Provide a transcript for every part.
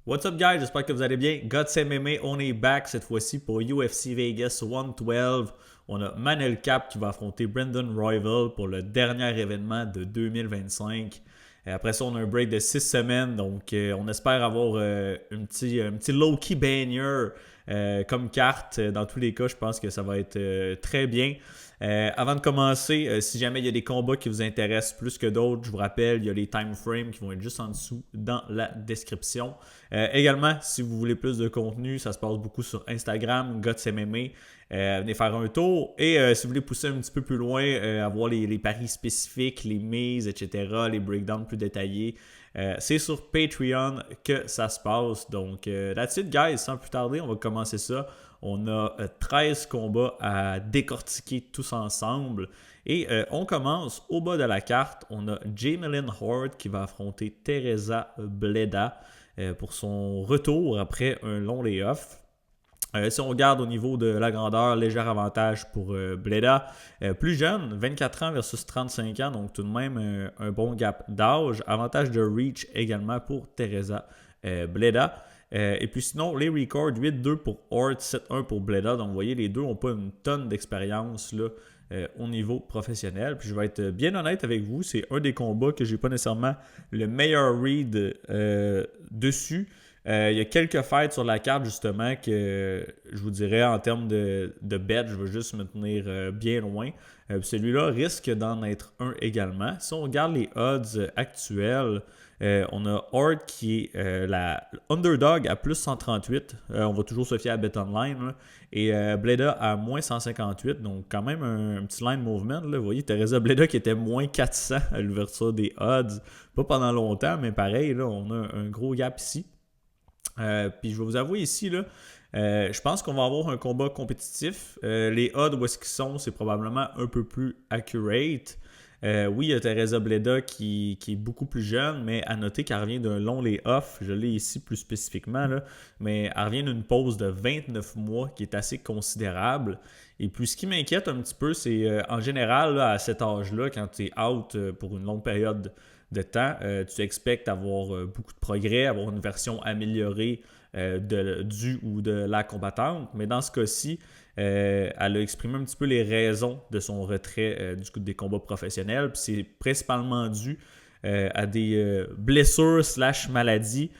What's up guys, j'espère que vous allez bien. Guts MMA, on est back cette fois-ci pour UFC Vegas 112. On a Manel Kape qui va affronter Brandon Royval pour le dernier événement de 2025. Après ça, on a un break de 6 semaines, donc on espère avoir un petit low-key banger comme carte. Dans tous les cas, je pense que ça va être très bien. Avant de commencer, si jamais il y a des combats qui vous intéressent plus que d'autres, je vous rappelle, il y a les time frames qui vont être juste en dessous dans la description. Également, si vous voulez plus de contenu, ça se passe beaucoup sur Instagram, GutsMMA. Venez faire un tour. Et si vous voulez pousser un petit peu plus loin, avoir les paris spécifiques, les mises, etc., les breakdowns plus détaillés, c'est sur Patreon que ça se passe. Donc, that's it, guys. Sans plus tarder, on va commencer ça. On a 13 combats à décortiquer tous ensemble. Et on commence au bas de la carte. On a Jamie-Lynn Horde qui va affronter Teresa Bleda pour son retour après un long layoff. Si on regarde au niveau de la grandeur, léger avantage pour Bleda. Plus jeune, 24 ans versus 35 ans, donc tout de même un bon gap d'âge. Avantage de reach également pour Teresa Bleda. Et puis sinon, les records, 8-2 pour Horde, 7-1 pour Bleda. Donc vous voyez, les deux n'ont pas une tonne d'expérience là, au niveau professionnel. Puis je vais être bien honnête avec vous, c'est un des combats que j'ai pas nécessairement le meilleur read dessus. Il y a quelques fights sur la carte justement que je vous dirais en termes de bet, je veux juste me tenir bien loin. Celui-là risque d'en être un également. Si on regarde les odds actuels, on a Horde qui est la underdog à plus 138. On va toujours se fier à BetOnline. Là. Et Bleda à moins 158. Donc quand même un petit line movement. Là. Vous voyez, Teresa Bleda qui était moins 400 à l'ouverture des odds. Pas pendant longtemps, mais pareil, là, on a un gros gap ici. Puis je vais vous avouer ici, là, je pense qu'on va avoir un combat compétitif. Les odds où est-ce qu'ils sont, c'est probablement un peu plus accurate. Oui, il y a Teresa Bleda qui est beaucoup plus jeune, mais à noter qu'elle revient d'un long lay-off. Je l'ai ici plus spécifiquement, là, mais elle revient d'une pause de 29 mois qui est assez considérable. Et puis ce qui m'inquiète un petit peu, c'est en général, là, à cet âge-là, quand tu es out pour une longue période de temps, tu expectes avoir beaucoup de progrès, avoir une version améliorée du ou de la combattante. Mais dans ce cas-ci, elle a exprimé un petit peu les raisons de son retrait des combats professionnels. Puis c'est principalement dû à des blessures / maladies,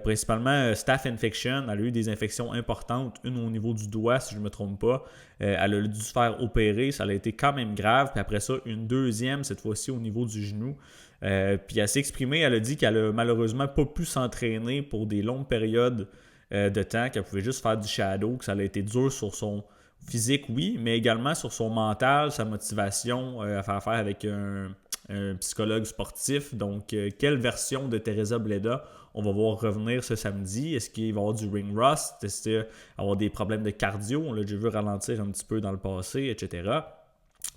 principalement staph infection. Elle a eu des infections importantes, une au niveau du doigt, si je ne me trompe pas. Elle a dû se faire opérer, ça a été quand même grave. Puis après ça, une deuxième, cette fois-ci au niveau du genou. Puis elle s'est exprimée, elle a dit qu'elle a malheureusement pas pu s'entraîner pour des longues périodes de temps, qu'elle pouvait juste faire du shadow, que ça a été dur sur son physique, oui, mais également sur son mental, sa motivation à faire affaire avec un psychologue sportif. Donc, quelle version de Teresa Bleda on va voir revenir ce samedi? Est-ce qu'il va y avoir du ring rust? Est-ce qu'il va y avoir des problèmes de cardio? On l'a déjà vu ralentir un petit peu dans le passé, etc.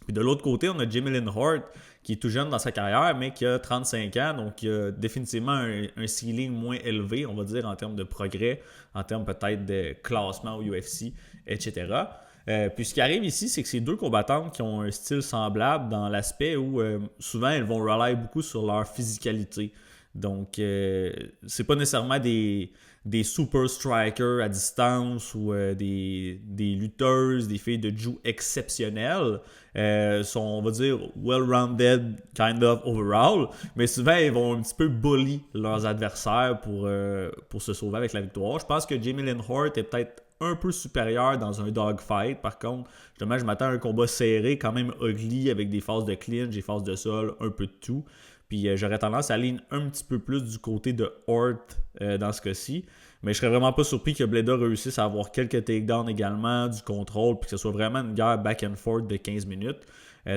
Puis de l'autre côté, on a Jamie-Lynn Horde qui est tout jeune dans sa carrière, mais qui a 35 ans, donc il a définitivement un ceiling moins élevé, on va dire, en termes de progrès, en termes peut-être de classement au UFC, etc. Puis ce qui arrive ici, c'est que c'est deux combattantes qui ont un style semblable dans l'aspect où souvent elles vont rely beaucoup sur leur physicalité. Donc, c'est pas nécessairement des super strikers à distance ou des lutteuses, des filles de jiu exceptionnelles. Sont, on va dire, well-rounded kind of overall. Mais souvent, ils vont un petit peu bully leurs adversaires pour se sauver avec la victoire. Je pense que Jamie-Lynn Horde est peut-être un peu supérieur dans un dogfight. Par contre, justement, je m'attends à un combat serré, quand même ugly, avec des phases de clinch, des phases de sol, un peu de tout. Puis j'aurais tendance à aller un petit peu plus du côté de Horde dans ce cas-ci. Mais je serais vraiment pas surpris que Bleda réussisse à avoir quelques takedowns également, du contrôle, puis que ce soit vraiment une guerre back and forth de 15 minutes.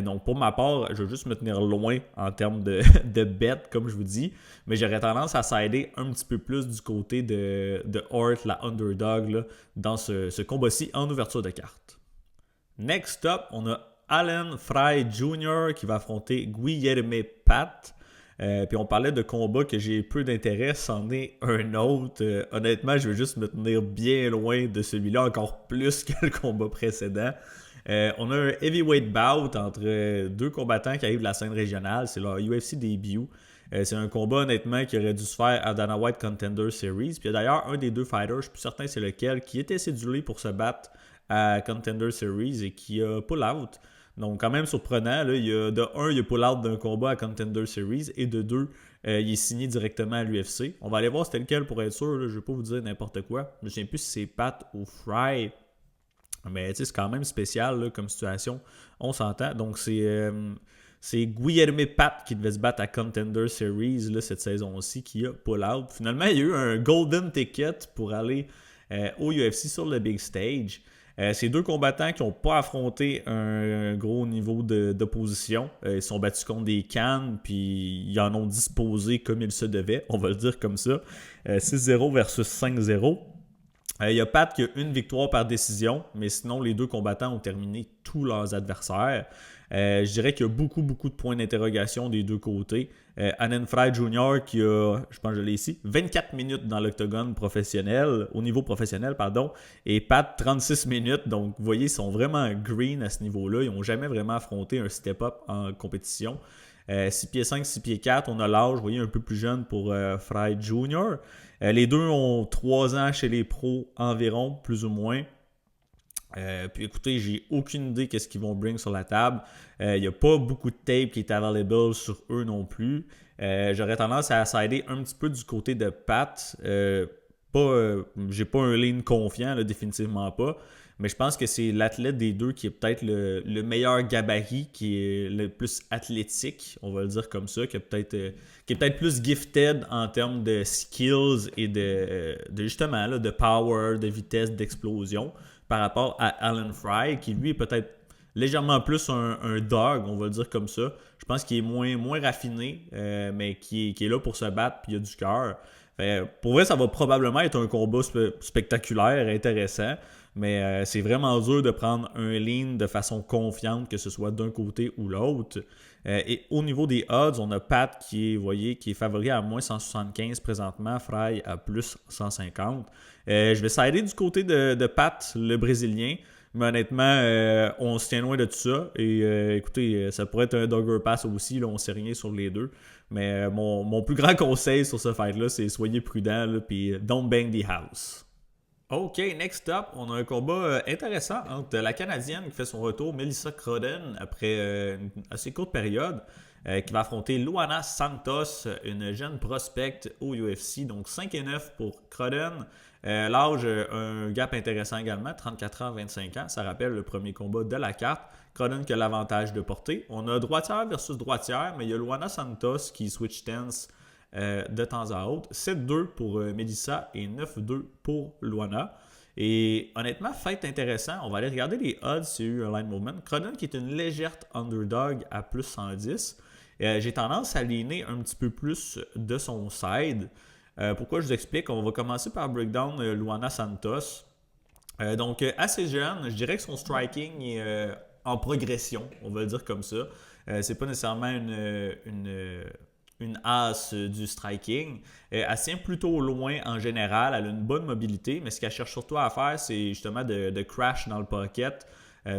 Donc pour ma part, je veux juste me tenir loin en termes de bet, comme je vous dis. Mais j'aurais tendance à sider un petit peu plus du côté de Horde, la underdog, là, dans ce combat-ci en ouverture de carte. Next up, on a Alan Fry Jr. qui va affronter Guilherme Pat. Puis on parlait de combats que j'ai peu d'intérêt, c'en est un autre. Honnêtement, je vais juste me tenir bien loin de celui-là, encore plus que le combat précédent. On a un heavyweight bout entre deux combattants qui arrivent de la scène régionale. C'est leur UFC debut. C'est un combat, honnêtement, qui aurait dû se faire à Dana White Contender Series. Puis il y a d'ailleurs un des deux fighters, je suis plus certain c'est lequel, qui était cédulé pour se battre à Contender Series et qui a pull out. Donc, quand même surprenant. Là, il a pull out d'un combat à Contender Series et de deux, il est signé directement à l'UFC. On va aller voir c'était lequel pour être sûr. Là, je ne vais pas vous dire n'importe quoi. Je ne sais plus si c'est Pat ou Fry. Mais c'est quand même spécial là, comme situation. On s'entend. Donc, c'est Guilherme Pat qui devait se battre à Contender Series là, cette saison-ci qui a pull out. Finalement, il y a eu un golden ticket pour aller au UFC sur le big stage. C'est deux combattants qui n'ont pas affronté un gros niveau d'opposition. Ils sont battus contre des cannes, puis ils en ont disposé comme il se devait, on va le dire comme ça. 6-0 versus 5-0. Il y a Pat qui a une victoire par décision, mais sinon, les deux combattants ont terminé tous leurs adversaires. Je dirais qu'il y a beaucoup de points d'interrogation des deux côtés. Annen Fry Jr. qui a, je pense que je l'ai ici, 24 minutes dans l'octogone professionnel, au niveau professionnel, pardon, et Pat 36 minutes. Donc, vous voyez, ils sont vraiment green à ce niveau-là. Ils n'ont jamais vraiment affronté un step-up en compétition. 6 pieds 5, 6 pieds 4, on a l'âge, vous voyez, un peu plus jeune pour Fry Jr. Les deux ont 3 ans chez les pros environ, plus ou moins. Puis écoutez, j'ai aucune idée qu'est-ce qu'ils vont bring sur la table. Il n'y a pas beaucoup de tape qui est available sur eux non plus. J'aurais tendance à sider un petit peu du côté de Pat. J'ai pas un lean confiant, là, définitivement pas. Mais je pense que c'est l'athlète des deux qui est peut-être le meilleur gabarit, qui est le plus athlétique, on va le dire comme ça, qui est peut-être plus gifted en termes de skills et de justement là, de power, de vitesse, d'explosion par rapport à Alan Fry, qui lui est peut-être légèrement plus un dog, on va le dire comme ça. Je pense qu'il est moins raffiné, mais qui est là pour se battre, puis il a du cœur. Pour vrai, ça va probablement être un combat spectaculaire, intéressant. Mais c'est vraiment dur de prendre un lean de façon confiante, que ce soit d'un côté ou l'autre. Et au niveau des odds, on a Pat qui est favori à moins 175 présentement, Fry à plus 150. Je vais sider du côté de Pat, le Brésilien. Mais honnêtement, on se tient loin de tout ça. Et écoutez, ça pourrait être un dogger pass aussi. Là, on ne sait rien sur les deux. Mais mon plus grand conseil sur ce fight-là, c'est soyez prudent. Puis don't bang the house. OK, next up, on a un combat intéressant entre la Canadienne qui fait son retour, Melissa Cruden, après une assez courte période, qui va affronter Luana Santos, une jeune prospect au UFC, donc 5-9 pour Cruden. L'âge, un gap intéressant également, 34 ans, 25 ans, ça rappelle le premier combat de la carte. Cruden qui a l'avantage de porter. On a droitière versus droitière, mais il y a Luana Santos qui switch stance de temps à autre. 7-2 pour Melissa et 9-2 pour Luana. Et honnêtement, fait intéressant. On va aller regarder les odds sur Line Movement. Cruden qui est une légère underdog à plus 110. J'ai tendance à leaner un petit peu plus de son side. Pourquoi je vous explique? On va commencer par breakdown Luana Santos. Donc, assez jeune, je dirais que son striking est en progression, on va le dire comme ça. C'est pas nécessairement une as du striking. Elle tient plutôt loin en général, elle a une bonne mobilité, mais ce qu'elle cherche surtout à faire, c'est justement de crash dans le pocket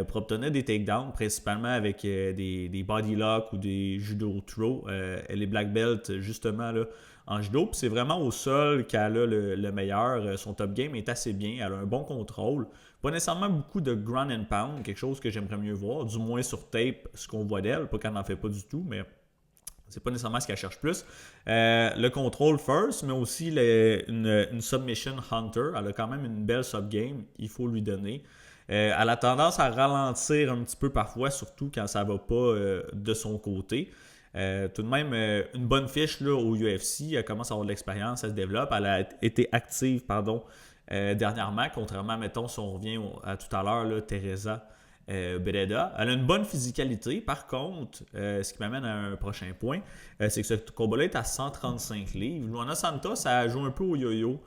pour obtenir des takedowns, principalement avec des body locks ou des judo throw. Elle est black belt justement là, en judo, puis c'est vraiment au sol qu'elle a le meilleur. Son top game est assez bien, elle a un bon contrôle. Pas nécessairement beaucoup de ground and pound, quelque chose que j'aimerais mieux voir, du moins sur tape, ce qu'on voit d'elle, pas qu'elle n'en fait pas du tout, mais c'est pas nécessairement ce qu'elle cherche plus. Le contrôle first, mais aussi une submission hunter. Elle a quand même une belle subgame, il faut lui donner. Elle a tendance à ralentir un petit peu parfois, surtout quand ça va pas de son côté. Tout de même, une bonne fiche là, au UFC. Elle commence à avoir de l'expérience, elle se développe. Elle a été active dernièrement, contrairement, mettons, si on revient à tout à l'heure, là, Teresa Bereda. Elle a une bonne physicalité. Par contre, ce qui m'amène à un prochain point, c'est que ce combat-là est à 135 livres. Luana Santos, ça joue un peu au yo-yo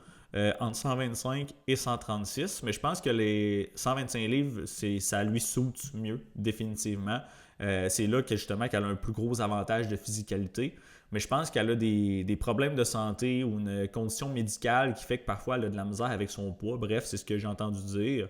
entre 125 et 136, mais je pense que les 125 livres, ça lui saute mieux, définitivement. C'est là que justement qu'elle a un plus gros avantage de physicalité. Mais je pense qu'elle a des problèmes de santé ou une condition médicale qui fait que parfois elle a de la misère avec son poids. Bref, c'est ce que j'ai entendu dire.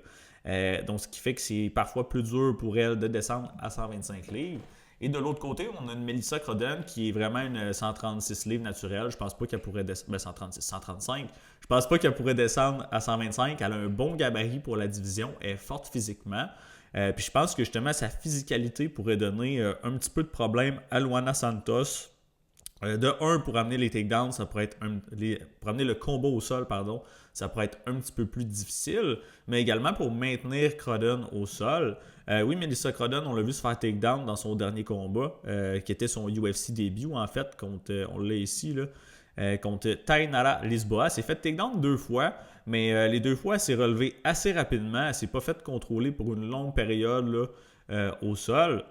Donc, ce qui fait que c'est parfois plus dur pour elle de descendre à 125 livres. Et de l'autre côté, on a une Melissa Crudden qui est vraiment une 136 livres naturelle. Je pense pas qu'elle pourrait descendre. 136, 135. Je pense pas qu'elle pourrait descendre à 125. Elle a un bon gabarit pour la division. Elle est forte physiquement. Puis je pense que justement, sa physicalité pourrait donner un petit peu de problème à Luana Santos. De un, pour amener les takedowns, ça pourrait être pour amener le combo au sol, pardon, ça pourrait être un petit peu plus difficile, mais également pour maintenir Crudden au sol. Oui, Melissa Crudden, on l'a vu se faire takedown dans son dernier combat, qui était son UFC début, en fait, on l'a ici, là, contre Tainara Lisboa. Elle s'est fait takedown 2 fois, mais les 2 fois, elle s'est relevée assez rapidement. Elle s'est pas fait contrôler pour une longue période là, au sol.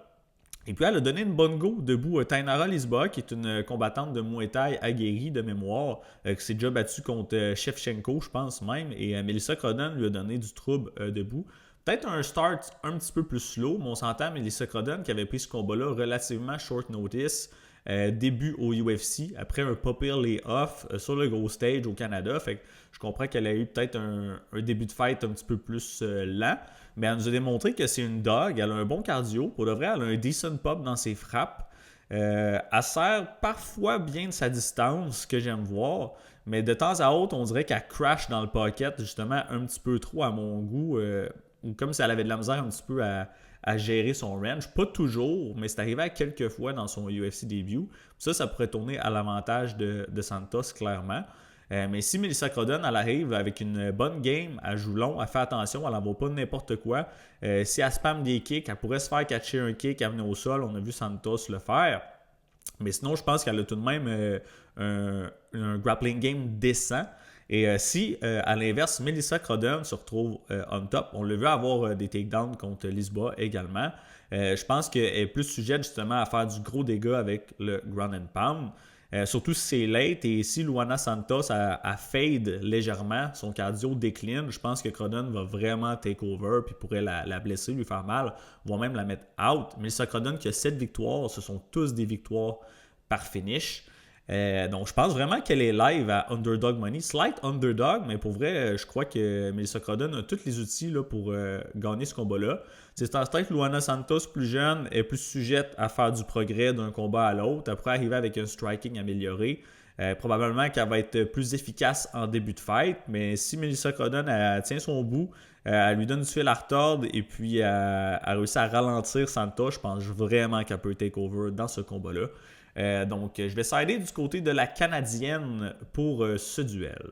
Et puis, elle a donné une bonne go debout. Tainara Lisboa, qui est une combattante de Muay Thai aguerrie de mémoire, qui s'est déjà battue contre Shevchenko, je pense même. Et Melissa Crudden lui a donné du trouble debout. Peut-être un start un petit peu plus slow, mais on s'entend, Melissa Crudden, qui avait pris ce combat-là relativement short notice, début au UFC, après un popular lay-off sur le gros stage au Canada. Fait que je comprends qu'elle a eu peut-être un début de fight un petit peu plus lent. Mais elle nous a démontré que c'est une dog, elle a un bon cardio. Pour de vrai, elle a un decent pop dans ses frappes. Elle sert parfois bien de sa distance, ce que j'aime voir. Mais de temps à autre, on dirait qu'elle crash dans le pocket, justement, un petit peu trop à mon goût. Ou comme si elle avait de la misère un petit peu à gérer son range. Pas toujours, mais c'est arrivé à quelques fois dans son UFC début. Ça pourrait tourner à l'avantage de Santos, clairement. Mais si Melissa Crudden, elle arrive avec une bonne game, elle joue long, elle fait attention, elle n'envoie pas n'importe quoi. Si elle spam des kicks, elle pourrait se faire catcher un kick, amener au sol. On a vu Santos le faire. Mais sinon, je pense qu'elle a tout de même un grappling game décent. Et si, à l'inverse, Melissa Crudden se retrouve on top, on l'a vu avoir des takedowns contre Lisboa également. Je pense qu'elle est plus sujette justement à faire du gros dégât avec le ground and pound. Surtout si c'est late et si Luana Santos a fade légèrement, son cardio décline, je pense que Crudden va vraiment take over puis pourrait la blesser, lui faire mal, voire même la mettre out. Mais Melissa Crudden qui a 7 victoires, ce sont tous des victoires par finish. Donc je pense vraiment qu'elle est live à Underdog Money. Slight underdog, mais pour vrai, je crois que Melissa Crudden a tous les outils là, pour gagner ce combat-là. C'est peut-être Luana Santos, plus jeune, est plus sujette à faire du progrès d'un combat à l'autre. Après, arriver avec un striking amélioré. Probablement qu'elle va être plus efficace en début de fight. Mais si Melissa Crudden elle tient son bout, elle lui donne du fil à retordre et puis elle réussit à ralentir Santos, je pense vraiment qu'elle peut take over dans ce combat-là. Donc, je vais sider du côté de la Canadienne pour ce duel.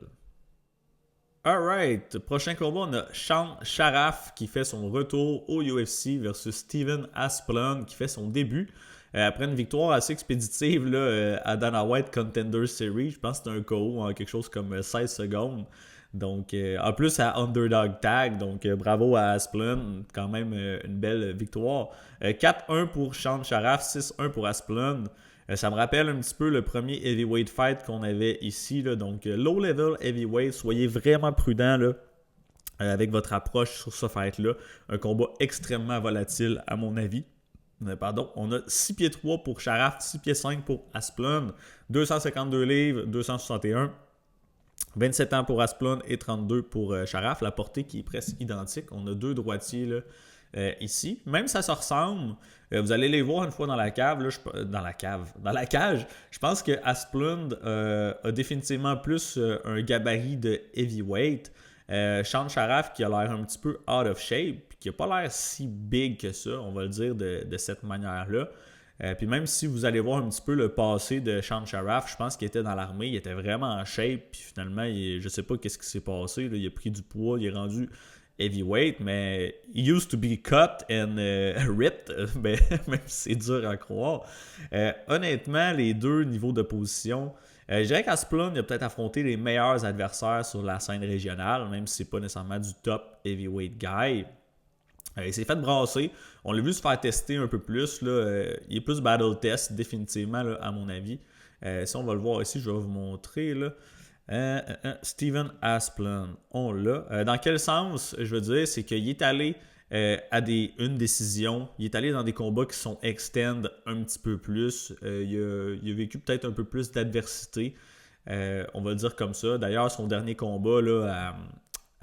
Alright, prochain combat, on a Sean Sharaf qui fait son retour au UFC versus Steven Asplund qui fait son début. Après une victoire assez expéditive là, à Dana White Contender Series, je pense que c'était un KO en quelque chose comme 16 secondes. Donc, en plus à Underdog Tag, donc bravo à Asplund, quand même une belle victoire. 4-1 pour Sean Sharaf, 6-1 pour Asplund. Ça me rappelle un petit peu le premier heavyweight fight qu'on avait ici. Là. Donc, low level heavyweight, soyez vraiment prudent là, avec votre approche sur ce fight-là. Un combat extrêmement volatile à mon avis. Pardon, on a 6 pieds 3 pour Sharaf, 6 pieds 5 pour Asplund, 252 livres, 261. 27 ans pour Asplund et 32 pour Sharaf. La portée qui est presque identique. On a 2 droitiers là, ici. Même ça se ressemble. Vous allez les voir une fois dans la cave. Là, dans la cage. Je pense que Asplund a définitivement plus un gabarit de heavyweight. Sean Sharaf qui a l'air un petit peu out of shape, qui n'a pas l'air si big que ça, on va le dire de cette manière-là. Puis même si vous allez voir un petit peu le passé de Sean Sharaf, je pense qu'il était dans l'armée, il était vraiment en shape, puis finalement, je ne sais pas qu'est-ce qui s'est passé, là, il a pris du poids, il est rendu heavyweight, mais he used to be cut and ripped, ben, même si c'est dur à croire. Honnêtement, les deux niveaux de position, je dirais qu'Asplund il a peut-être affronté les meilleurs adversaires sur la scène régionale, même si c'est pas nécessairement du top heavyweight guy. Il s'est fait brasser. On l'a vu se faire tester un peu plus. Là. Il est plus battle test, définitivement, là, à mon avis. Si on va le voir ici, je vais vous montrer. Là. Steven Asplund, on l'a. Dans quel sens, je veux dire, c'est qu'il est allé à une décision. Il est allé dans des combats qui sont extend un petit peu plus. Il a vécu peut-être un peu plus d'adversité. On va le dire comme ça. D'ailleurs, son dernier combat là,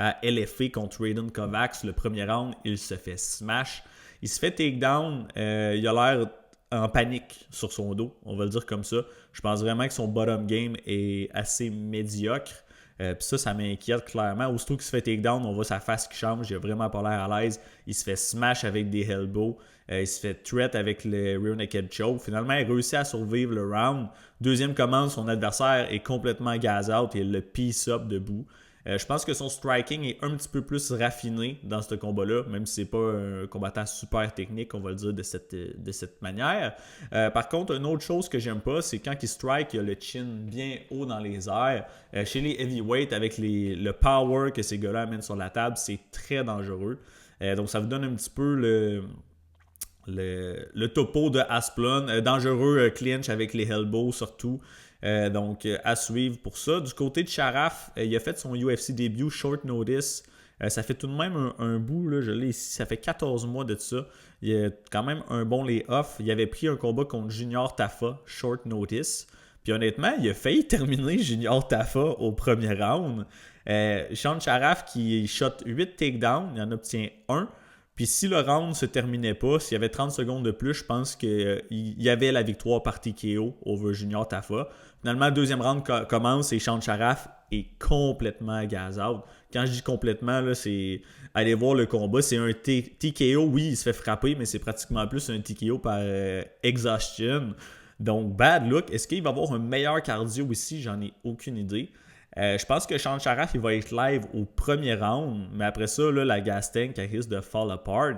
à LFA contre Raiden Kovacs. Le premier round, il se fait smash. Il se fait takedown. Il a l'air en panique sur son dos, on va le dire comme ça. Je pense vraiment que son bottom game est assez médiocre. Puis ça m'inquiète clairement. Aussitôt qu'il se fait takedown, on voit sa face qui change. Il a vraiment pas l'air à l'aise. Il se fait smash avec des elbows. Il se fait threat avec le rear naked choke. Finalement, il réussit à survivre le round. Deuxième commande, son adversaire est complètement gaz out et il le piece up debout. Je pense que son striking est un petit peu plus raffiné dans ce combat-là, même si c'est pas un combattant super technique, on va le dire de cette manière. Par contre, une autre chose que j'aime pas, c'est quand il strike, il a le chin bien haut dans les airs. Chez les heavyweights, avec le power que ces gars-là amènent sur la table, c'est très dangereux. Donc ça vous donne un petit peu le topo de Asplund. Dangereux clinch avec les elbows surtout. Donc, à suivre pour ça. Du côté de Sharaf, il a fait son UFC début short notice. Ça fait tout de même un bout, là, je l'ai ici, ça fait 14 mois de ça. Il a quand même un bon lay-off. Il avait pris un combat contre Junior Tafa, short notice. Puis honnêtement, il a failli terminer Junior Tafa au premier round. Sean Sharaf qui shot 8 takedowns, il en obtient 1. Puis si le round ne se terminait pas, s'il y avait 30 secondes de plus, je pense qu'il y avait la victoire par TKO over Junior Tafa. Finalement, le deuxième round commence et Sean Sharaf est complètement gaz out. Quand je dis complètement, là, c'est aller voir le combat. C'est un TKO, oui, il se fait frapper, mais c'est pratiquement plus un TKO par exhaustion. Donc, bad look. Est-ce qu'il va avoir un meilleur cardio ici? J'en ai aucune idée. Je pense que Sean Sharaf il va être live au premier round, mais après ça, là, la gas tank risque de fall apart.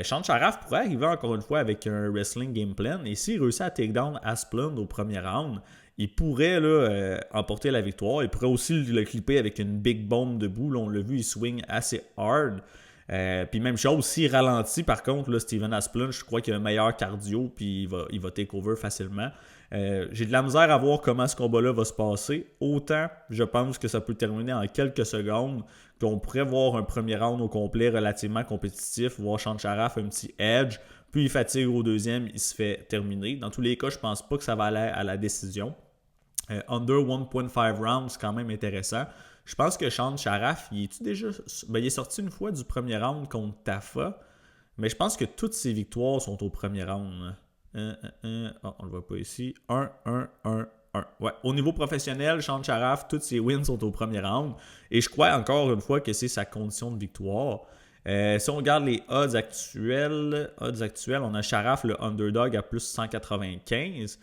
Sean Sharaf pourrait arriver encore une fois avec un wrestling game plan, et s'il réussit à take down Asplund au premier round, il pourrait là, emporter la victoire. Il pourrait aussi le clipper avec une big bomb debout. Là, on l'a vu, il swing assez hard. Puis même chose, s'il ralentit, par contre, là, Steven Asplund, je crois qu'il a un meilleur cardio, puis il va take over facilement. J'ai de la misère à voir comment ce combat-là va se passer. Autant, je pense que ça peut terminer en quelques secondes, qu'on pourrait voir un premier round au complet relativement compétitif, voir Sean Sharaf un petit edge, puis il fatigue au deuxième, il se fait terminer. Dans tous les cas, je pense pas que ça va aller à la décision. Under 1.5 rounds, c'est quand même intéressant. Je pense que Sean Sharaf, il est sorti une fois du premier round contre Tafa, mais je pense que toutes ses victoires sont au premier round. On ne le voit pas ici. 1. Ouais. Au niveau professionnel, Sean Sharaf, toutes ses wins sont au premier round. Et je crois encore une fois que c'est sa condition de victoire. Si on regarde les odds actuels, on a Sharaf, le underdog, à plus 195.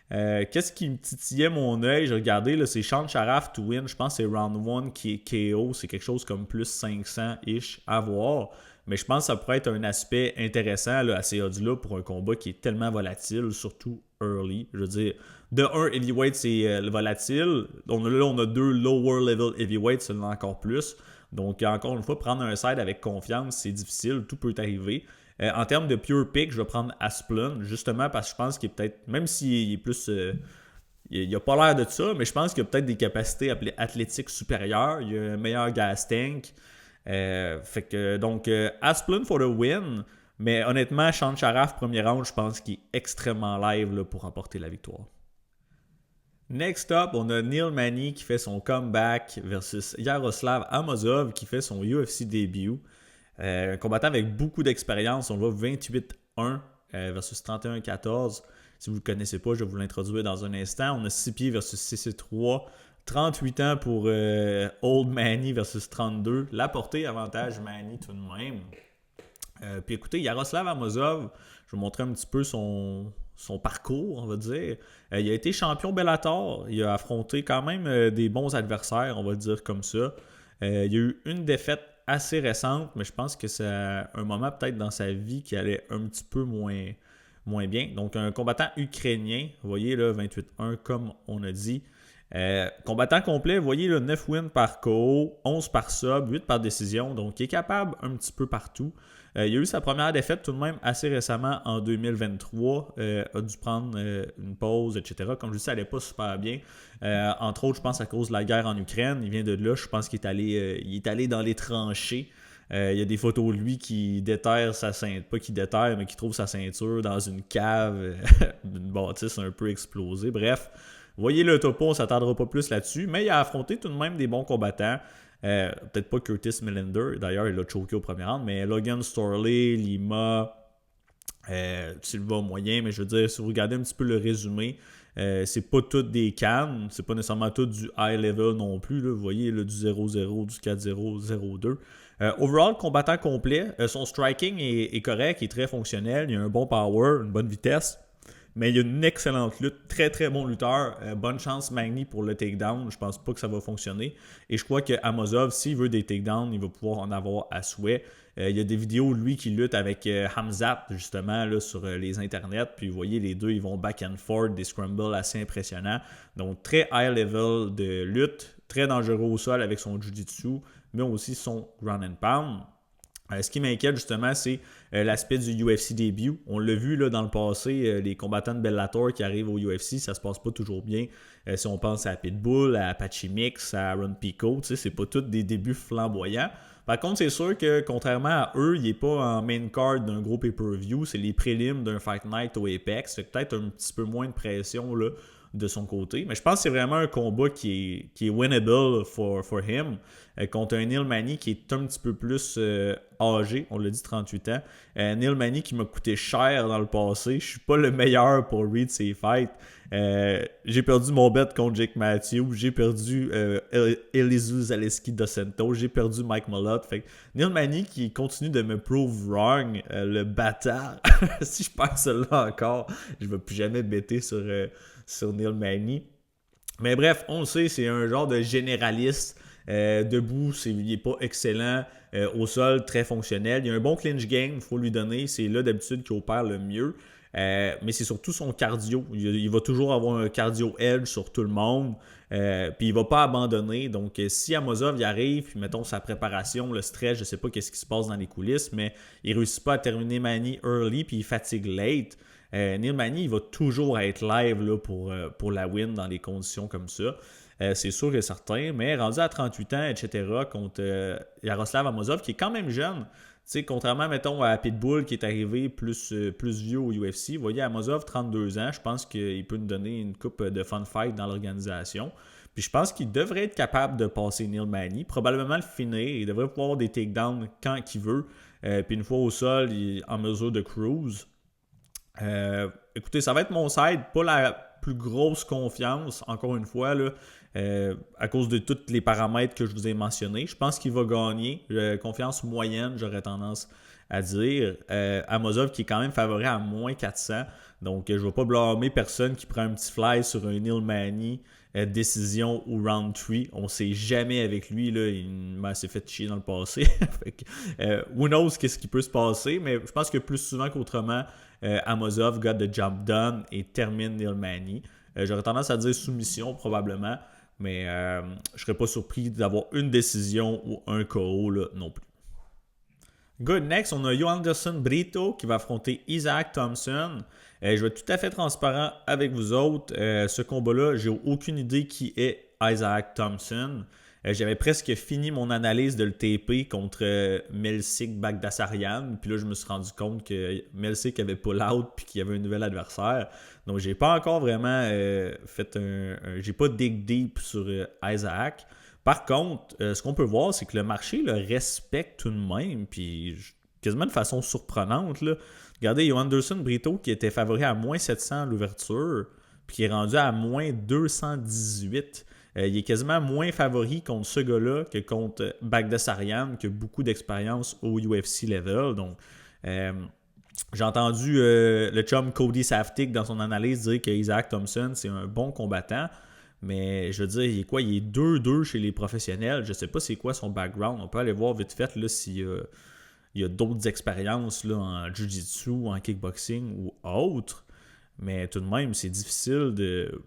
Qu'est-ce qui me titillait mon œil? J'ai regardé, là, c'est Sean Sharaf to win. Je pense que c'est round 1 qui est KO. C'est quelque chose comme plus 500-ish à voir. Mais je pense que ça pourrait être un aspect intéressant là, à ces odds-là pour un combat qui est tellement volatile, surtout early. Je veux dire, de 1, heavyweight, c'est volatile. On a 2 lower level heavyweight, c'est encore plus. Donc, encore une fois, prendre un side avec confiance, c'est difficile. Tout peut arriver. En termes de pure pick, je vais prendre Asplund, justement parce que je pense qu'il est peut-être, même s'il est plus... il n'a pas l'air de ça, mais je pense qu'il a peut-être des capacités athlétiques supérieures. Il a un meilleur gas tank. Fait que donc Asplund for the win, mais honnêtement Sean Sharaf premier round, je pense qu'il est extrêmement live là, pour remporter la victoire. Next up, on a Neil Magny qui fait son comeback versus Yaroslav Amosov qui fait son UFC début. Un combattant avec beaucoup d'expérience, on voit 28-1 versus 31-14. Si vous ne le connaissez pas, je vais vous l'introduire dans un instant. On a 6 pieds versus 6-3. 38 ans pour Old Manny versus 32. La portée, avantage Manny tout de même. Puis écoutez, Yaroslav Amosov, je vais vous montrer un petit peu son parcours, on va dire. Il a été champion Bellator. Il a affronté quand même des bons adversaires, on va le dire comme ça. Il y a eu une défaite assez récente, mais je pense que c'est un moment peut-être dans sa vie qui allait un petit peu moins bien. Donc un combattant ukrainien, vous voyez là, 28-1 comme on a dit. Combattant complet, vous voyez là, 9 wins par KO, 11 par sub, 8 par décision, donc il est capable un petit peu partout. Il a eu sa première défaite tout de même assez récemment en 2023, a dû prendre une pause, etc. Comme je dis, ça n'allait pas super bien. Entre autres, je pense à cause de la guerre en Ukraine, il vient de là, je pense qu'il est allé dans les tranchées. Il y a des photos de lui qui déterre sa ceinture, pas qui déterre, mais qui trouve sa ceinture dans une cave, d'une bâtisse un peu explosée. Bref, voyez le topo, on ne s'attardera pas plus là-dessus, mais il a affronté tout de même des bons combattants. Peut-être pas Curtis Millender, d'ailleurs il a choqué au premier round, mais Logan Storley, Lima, Silva moyen, mais je veux dire, si vous regardez un petit peu le résumé, c'est pas toutes des cannes, c'est pas nécessairement tout du high level non plus, là, vous voyez là, du 0-0, du 4-0, 0-2. Overall, combattant complet, son striking est correct, il est très fonctionnel, il a un bon power, une bonne vitesse. Mais il y a une excellente lutte, très très bon lutteur. Bonne chance Magny pour le takedown. Je pense pas que ça va fonctionner. Et je crois que Amosov, s'il veut des takedowns, il va pouvoir en avoir à souhait. Il y a des vidéos lui qui lutte avec Hamzat justement là, sur les internets. Puis vous voyez les deux, ils vont back and forth, des scrambles assez impressionnants. Donc très high level de lutte, très dangereux au sol avec son jiu-jitsu, mais aussi son ground and pound. Ce qui m'inquiète justement, c'est l'aspect du UFC début. On l'a vu là, dans le passé, les combattants de Bellator qui arrivent au UFC, ça se passe pas toujours bien. Si on pense à Pitbull, à Apache Mix, à Aaron Pico, c'est pas tous des débuts flamboyants. Par contre, c'est sûr que contrairement à eux, il n'est pas en main card d'un gros pay-per-view, c'est les prélims d'un Fight Night au Apex. Fait peut-être un petit peu moins de pression là, de son côté. Mais je pense que c'est vraiment un combat qui est winnable for him contre un Neil Magny qui est un petit peu plus âgé, on l'a dit 38 ans. Neil Magny qui m'a coûté cher dans le passé. Je suis pas le meilleur pour read ses fights. J'ai perdu mon bet contre Jake Matthews. J'ai perdu Elizu Zaleski dos Santos. J'ai perdu Mike Malott. Fait que Neil Magny qui continue de me prove wrong, le bâtard. Si je perds celle-là encore, je ne vais plus jamais bêter sur Neil Magny. Mais bref, on le sait, c'est un genre de généraliste. Debout, il n'est pas excellent. Au sol, très fonctionnel. Il y a un bon clinch game, il faut lui donner. C'est là d'habitude qu'il opère le mieux. Mais c'est surtout son cardio. Il va toujours avoir un cardio edge sur tout le monde. Puis il va pas abandonner. Donc si Amosov y arrive, puis mettons sa préparation, le stress, je sais pas qu'est-ce qui se passe dans les coulisses, mais il réussit pas à terminer Magny early, puis il fatigue late. Neil Magny, il va toujours être live là, pour la win dans les conditions comme ça. C'est sûr et certain, mais rendu à 38 ans, etc., contre Yaroslav Amosov, qui est quand même jeune, contrairement, mettons, à Pitbull, qui est arrivé plus vieux au UFC, vous voyez, Amosov, 32 ans, je pense qu'il peut nous donner une coupe de fun fight dans l'organisation. Puis je pense qu'il devrait être capable de passer Neil Magny, probablement le finir, il devrait pouvoir avoir des takedowns quand il veut, puis une fois au sol, il est en mesure de cruise. Écoutez, ça va être mon side, pas la plus grosse confiance, encore une fois, là, à cause de tous les paramètres que je vous ai mentionnés. Je pense qu'il va gagner. Confiance moyenne, j'aurais tendance à dire. Amosov qui est quand même favori à moins 400. Donc, je ne vais pas blâmer personne qui prend un petit fly sur un Neil Magny, décision ou round 3. On ne sait jamais avec lui. Là, il s'est fait chier dans le passé. Fait que, who knows qu'est-ce qui peut se passer. Mais je pense que plus souvent qu'autrement, Amosov got the job done et termine Neil Magny. J'aurais tendance à dire soumission probablement. Mais je ne serais pas surpris d'avoir une décision ou un KO là, non plus. Good, next, on a Joanderson Brito qui va affronter Isaac Thompson. Je vais être tout à fait transparent avec vous autres. Ce combat-là, j'ai aucune idée qui est Isaac Thompson. J'avais presque fini mon analyse de le TP contre Melsik Bagdasaryan. Puis là, je me suis rendu compte que Melsik avait pull out puis qu'il y avait un nouvel adversaire. Donc, j'ai pas encore vraiment j'ai pas dig deep sur Isaac. Par contre, ce qu'on peut voir, c'est que le marché le respecte tout de même. Puis quasiment de façon surprenante. Là. Regardez, Joanderson Brito qui était favori à moins 700 à l'ouverture. Puis qui est rendu à moins 218. Il est quasiment moins favori contre ce gars-là que contre Bagdasaryan, qui a beaucoup d'expérience au UFC level. Donc, j'ai entendu le chum Cody Saftik dans son analyse dire que Isaac Thompson, c'est un bon combattant. Mais je veux dire, il est quoi? Il est 2-2 chez les professionnels. Je ne sais pas c'est quoi son background. On peut aller voir vite fait là, s'il y a d'autres expériences là, en jiu-jitsu, en kickboxing ou autre. Mais tout de même, c'est difficile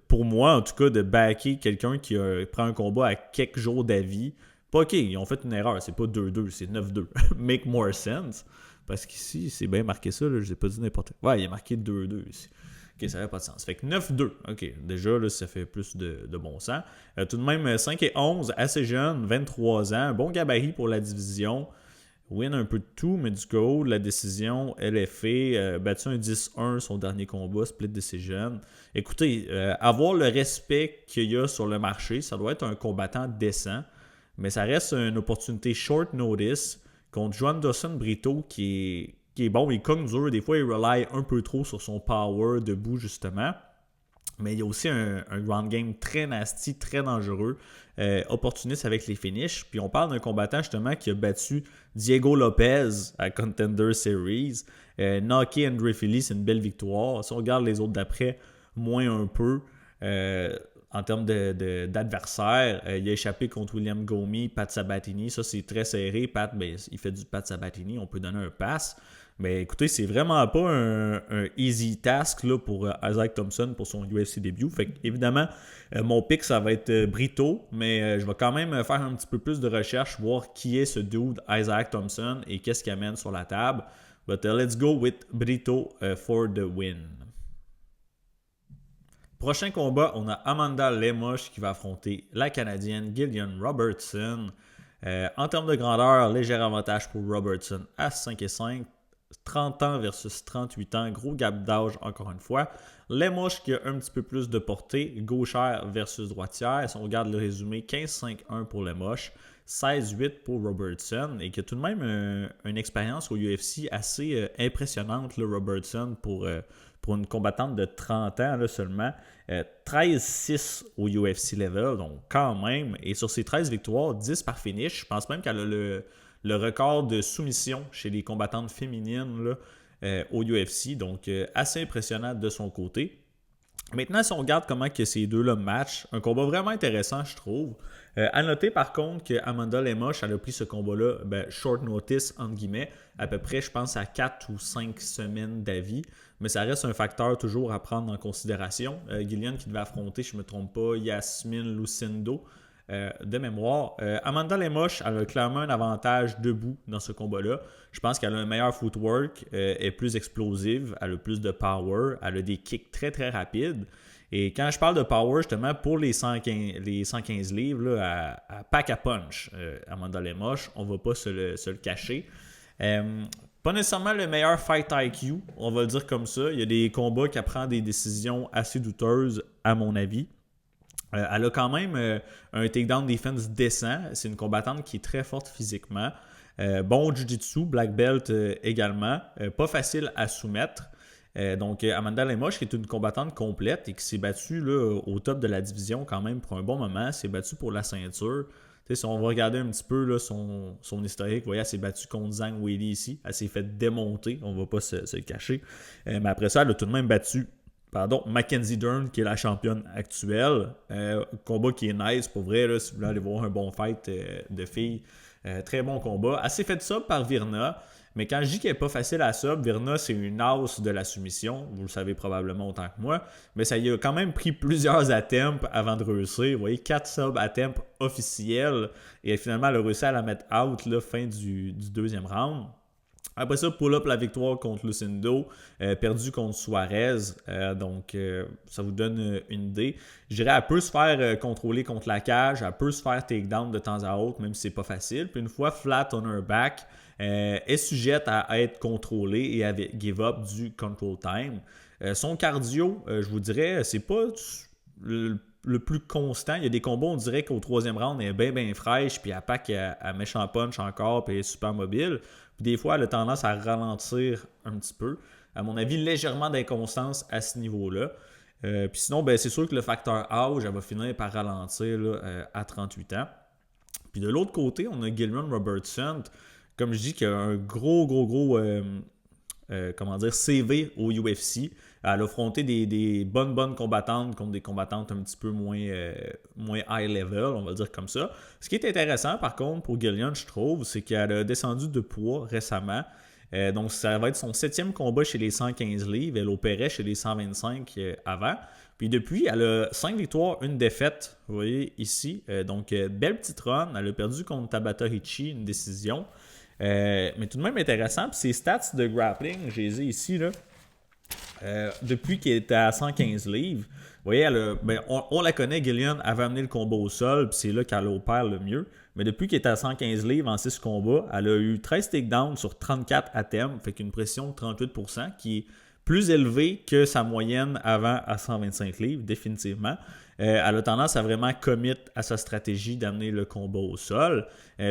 pour moi, en tout cas, de backer quelqu'un qui prend un combat à quelques jours d'avis. Pas OK, ils ont fait une erreur, c'est pas 2-2, c'est 9-2. Make more sense. Parce qu'ici, c'est bien marqué ça, là, je n'ai pas dit n'importe quoi. Ouais, il y a marqué 2-2 ici. OK, ça n'avait pas de sens. Fait que 9-2. OK, déjà, là, ça fait plus de bon sens. Tout de même, 5-11, assez jeune, 23 ans, bon gabarit pour la division. Win un peu de tout, mais du coup, la décision, LFA, battu un 10-1 son dernier combat, split decision. Écoutez, avoir le respect qu'il y a sur le marché, ça doit être un combattant décent, mais ça reste une opportunité short notice contre Joan Dawson Brito qui est bon, il cogne dur, des fois il rely un peu trop sur son power debout justement. Mais il y a aussi un ground game très nasty, très dangereux, opportuniste avec les finishes. Puis on parle d'un combattant justement qui a battu Diego Lopez à Contender Series. Knocké Andre Philly, c'est une belle victoire. Si on regarde les autres d'après, moins un peu. En termes d'adversaire, il a échappé contre William Gomi, Pat Sabatini. Ça, c'est très serré. Pat, ben, il fait du Pat Sabatini. On peut donner un pass. Mais écoutez, c'est vraiment pas un easy task là, pour Isaac Thompson pour son UFC début. Fait que, évidemment, mon pick, ça va être Brito, mais je vais quand même faire un petit peu plus de recherche, voir qui est ce dude Isaac Thompson et qu'est-ce qu'il amène sur la table. But let's go with Brito for the win. Prochain combat, on a Amanda Lemos qui va affronter la Canadienne Gillian Robertson. En termes de grandeur, léger avantage pour Robertson à 5-5. 30 ans versus 38 ans, gros gap d'âge encore une fois. Lemos qui a un petit peu plus de portée, gauchère versus droitière. Si on regarde le résumé, 15-5-1 pour Lemos, 16-8 pour Robertson et qui a tout de même une expérience au UFC assez impressionnante, le Robertson, pour une combattante de 30 ans là, seulement. 13-6 au UFC level, donc quand même. Et sur ses 13 victoires, 10 par finish. Je pense même qu'elle a le record de soumission chez les combattantes féminines là, au UFC. Donc, assez impressionnant de son côté. Maintenant, si on regarde comment que ces deux-là matchent, un combat vraiment intéressant, je trouve. À noter par contre que Amanda Lemos, elle a pris ce combat-là, short notice, entre guillemets, à peu près, je pense, à 4 ou 5 semaines d'avis. Mais ça reste un facteur toujours à prendre en considération. Gillian qui devait affronter, je ne me trompe pas, Yasmine Lucindo. De mémoire. Amanda Lemos, elle a clairement un avantage debout dans ce combat-là. Je pense qu'elle a un meilleur footwork, est plus explosive, elle a plus de power, elle a des kicks très très rapides. Et quand je parle de power, justement, pour les 115 livres, là, à pack à punch, Amanda Lemos, on ne va pas se le cacher. Pas nécessairement le meilleur fight IQ, on va le dire comme ça. Il y a des combats qui prend des décisions assez douteuses, à mon avis. Elle a quand même un takedown defense décent. C'est une combattante qui est très forte physiquement. Bon jiu-jitsu, black belt également. Pas facile à soumettre. Donc Amanda Lemos, qui est une combattante complète et qui s'est battue là, au top de la division quand même pour un bon moment. S'est battue pour la ceinture. T'sais, si on va regarder un petit peu là, son historique, vous voyez, elle s'est battue contre Zhang Weili ici. Elle s'est fait démonter, on ne va pas se le cacher. Mais après ça, elle a tout de même battu Mackenzie Dern, qui est la championne actuelle. Combat qui est nice, pour vrai, là, si vous voulez aller voir un bon fight de filles. Très bon combat. Elle s'est fait sub par Virna, mais quand je dis qu'elle n'est pas facile à sub, Virna, c'est une as de la soumission. Vous le savez probablement autant que moi. Mais ça y a quand même pris plusieurs attempts avant de réussir. Vous voyez, 4 sub attempts officiels. Et finalement, elle a réussi à la mettre out, là, fin du deuxième round. Après ça, pull-up la victoire contre Lucindo, perdu contre Suarez, donc ça vous donne une idée. Je dirais, elle peut se faire contrôler contre la cage, elle peut se faire takedown de temps à autre, même si c'est pas facile. Puis une fois flat on her back, est sujette à être contrôlée et à give up du control time. Son cardio, je vous dirais, c'est pas le plus constant. Il y a des combos, on dirait qu'au troisième round, elle est bien fraîche, puis elle pack à méchant punch encore, puis elle est super mobile. Puis des fois, elle a tendance à ralentir un petit peu. À mon avis, légèrement d'inconstance à ce niveau-là. Puis sinon, c'est sûr que le facteur âge, elle va finir par ralentir là, à 38 ans. Puis de l'autre côté, on a Gillian Robertson, comme je dis, qui a un gros CV au UFC. Elle a affronté des bonnes combattantes contre des combattantes un petit peu moins high level, on va dire comme ça. Ce qui est intéressant, par contre, pour Gillian, je trouve, c'est qu'elle a descendu de poids récemment. Donc, ça va être son 7e combat chez les 115 livres. Elle opérait chez les 125 avant. Puis depuis, elle a 5 victoires, 1 défaite, vous voyez ici. Donc, belle petite run. Elle a perdu contre Tabata Ricci, une décision. Mais tout de même intéressant. Puis ses stats de grappling, je les ai ici, là. Depuis qu'il est à 115 livres, voyez, on la connaît, Gillian avait amené le combat au sol, puis c'est là qu'elle opère le mieux. Mais depuis qu'elle est à 115 livres en 6 combats, elle a eu 13 takedowns sur 34 à thème, fait qu'une pression de 38%, qui est plus élevée que sa moyenne avant à 125 livres, définitivement. Elle a tendance à vraiment commit à sa stratégie d'amener le combat au sol.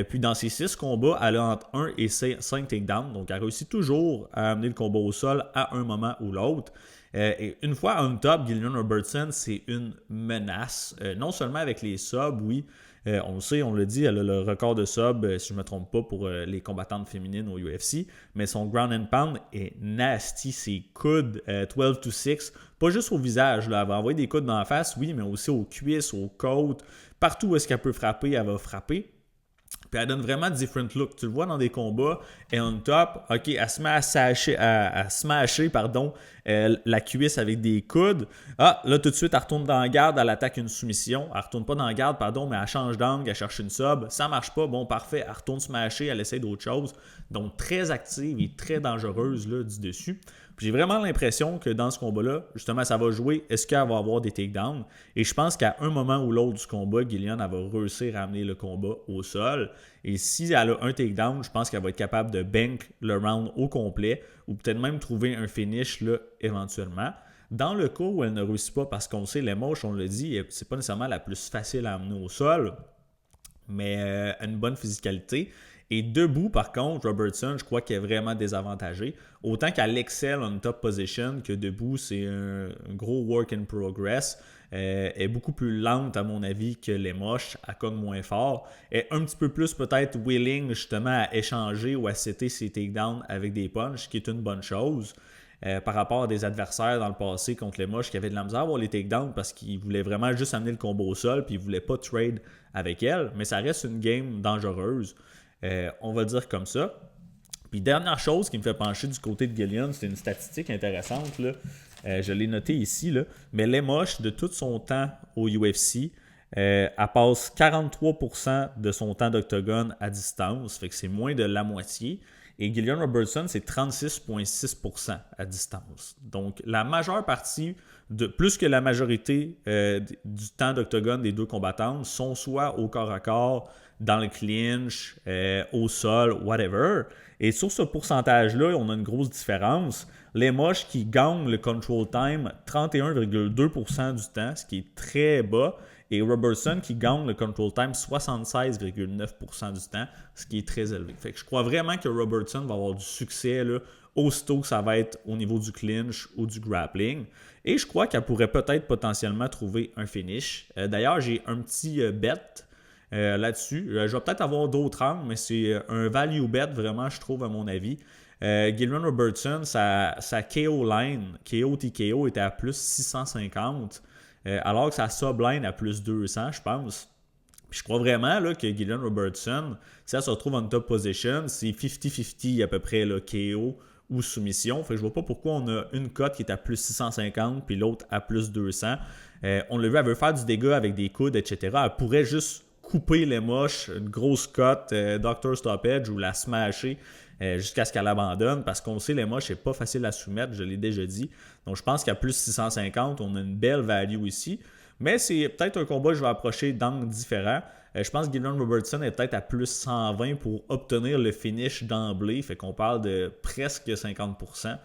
Puis dans ses 6 combats, elle a entre 1 et 5 takedowns. Donc elle réussit toujours à amener le combat au sol à un moment ou l'autre. Et une fois on top, Gillian Robertson, c'est une menace. Non seulement avec les subs, oui. On le sait, on l'a dit, elle a le record de sub, si je ne me trompe pas, pour les combattantes féminines au UFC. Mais son ground and pound est nasty. Ses coudes 12-6, pas juste au visage. Là. Elle va envoyer des coudes dans la face, oui, mais aussi aux cuisses, aux côtes. Partout où est-ce qu'elle peut frapper, elle va frapper. Puis elle donne vraiment different look. Tu le vois dans des combats, elle est on top, ok, elle se met à smasher la cuisse avec des coudes. Ah, là tout de suite, elle retourne dans la garde, elle attaque une soumission. Elle retourne pas dans la garde, mais elle change d'angle, elle cherche une sub. Ça marche pas, bon, parfait, elle retourne smasher, elle essaie d'autre chose. Donc très active et très dangereuse là, du dessus. Puis j'ai vraiment l'impression que dans ce combat-là, justement, ça va jouer, est-ce qu'elle va avoir des takedowns? Et je pense qu'à un moment ou l'autre du combat, Gillian, elle va réussir à amener le combat au sol. Et si elle a un takedown, je pense qu'elle va être capable de bank le round au complet ou peut-être même trouver un finish là, éventuellement. Dans le cas où elle ne réussit pas, parce qu'on sait, les moches, on l'a dit, c'est pas nécessairement la plus facile à amener au sol, mais une bonne physicalité. Et debout, par contre, Robertson, je crois qu'elle est vraiment désavantagée. Autant qu'elle excelle en top position, que debout, c'est un gros work in progress. Elle est beaucoup plus lente, à mon avis, que les moches. Elle cogne moins fort. Elle est un petit peu plus peut-être willing, justement, à échanger ou à setter ses takedowns avec des punches, ce qui est une bonne chose. Par rapport à des adversaires dans le passé contre les moches qui avaient de la misère à avoir les takedowns parce qu'ils voulaient vraiment juste amener le combo au sol puis ils ne voulaient pas trade avec elle. Mais ça reste une game dangereuse. On va dire comme ça. Puis dernière chose qui me fait pencher du côté de Gillian, c'est une statistique intéressante. Là. Je l'ai noté ici. Là. Mais Lemos, de tout son temps au UFC, elle passe 43% de son temps d'octogone à distance. Fait que c'est moins de la moitié. Et Gillian Robertson, c'est 36,6% à distance. Donc, la majeure partie, plus que la majorité du temps d'octogone des deux combattantes, sont soit au corps à corps, dans le clinch, au sol, whatever. Et sur ce pourcentage-là, on a une grosse différence. Les moches qui gagnent le control time 31,2% du temps, ce qui est très bas. Et Robertson qui gagne le control time 76,9% du temps, ce qui est très élevé. Fait que je crois vraiment que Robertson va avoir du succès là, aussitôt que ça va être au niveau du clinch ou du grappling. Et je crois qu'elle pourrait peut-être potentiellement trouver un finish. D'ailleurs, j'ai un petit bet là-dessus. Je vais peut-être avoir d'autres angles, mais c'est un value bet vraiment, je trouve, à mon avis. Gillian Robertson, sa KO line, KO TKO était à plus 650. Alors que sa subline à plus 200, je pense. Puis je crois vraiment là, que Gillian Robertson, si elle se retrouve en top position, c'est 50-50 à peu près là, KO ou soumission. Fait que je vois pas pourquoi on a une cote qui est à plus 650 puis l'autre à plus 200. On l'a vu, elle veut faire du dégât avec des coudes, etc. Elle pourrait juste couper les moches, une grosse cote, Dr. Stoppage ou la smasher jusqu'à ce qu'elle abandonne parce qu'on sait les moches, c'est pas facile à soumettre, je l'ai déjà dit. Donc je pense qu'à plus 650, on a une belle value ici. Mais c'est peut-être un combat que je vais approcher d'angles différents. Je pense que Gillian Robertson est peut-être à plus 120 pour obtenir le finish d'emblée. Fait qu'on parle de presque 50%,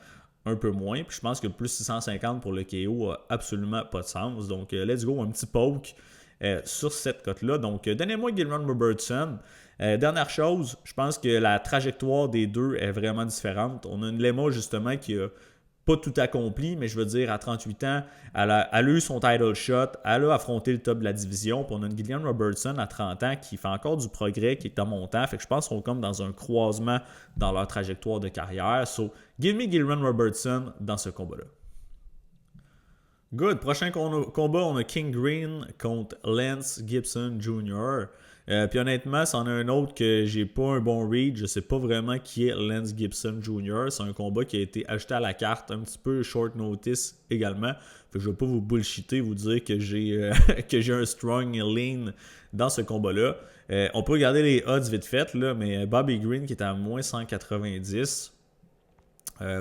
un peu moins. Puis je pense que plus 650 pour le KO a absolument pas de sens. Donc let's go, un petit poke sur cette cote-là. Donc donnez-moi Gillian Robertson. Dernière chose, je pense que la trajectoire des deux est vraiment différente. On a une Lema justement qui a pas tout accompli, mais je veux dire, à 38 ans, elle a eu son title shot, elle a affronté le top de la division. Puis on a une Gillian Robertson à 30 ans qui fait encore du progrès, qui est en montant. Fait que je pense qu'on est comme dans un croisement dans leur trajectoire de carrière. So, give me Gillian Robertson dans ce combat-là. Good. Prochain combat, on a King Green contre Lance Gibson Jr. Puis honnêtement, c'en a un autre que j'ai pas un bon read. Je sais pas vraiment qui est Lance Gibson Jr. C'est un combat qui a été ajouté à la carte un petit peu short notice également. Fait que je vais pas vous bullshiter, vous dire que j'ai que j'ai un strong lean dans ce combat-là. On peut regarder les odds vite fait, là, mais Bobby Green qui est à moins 190.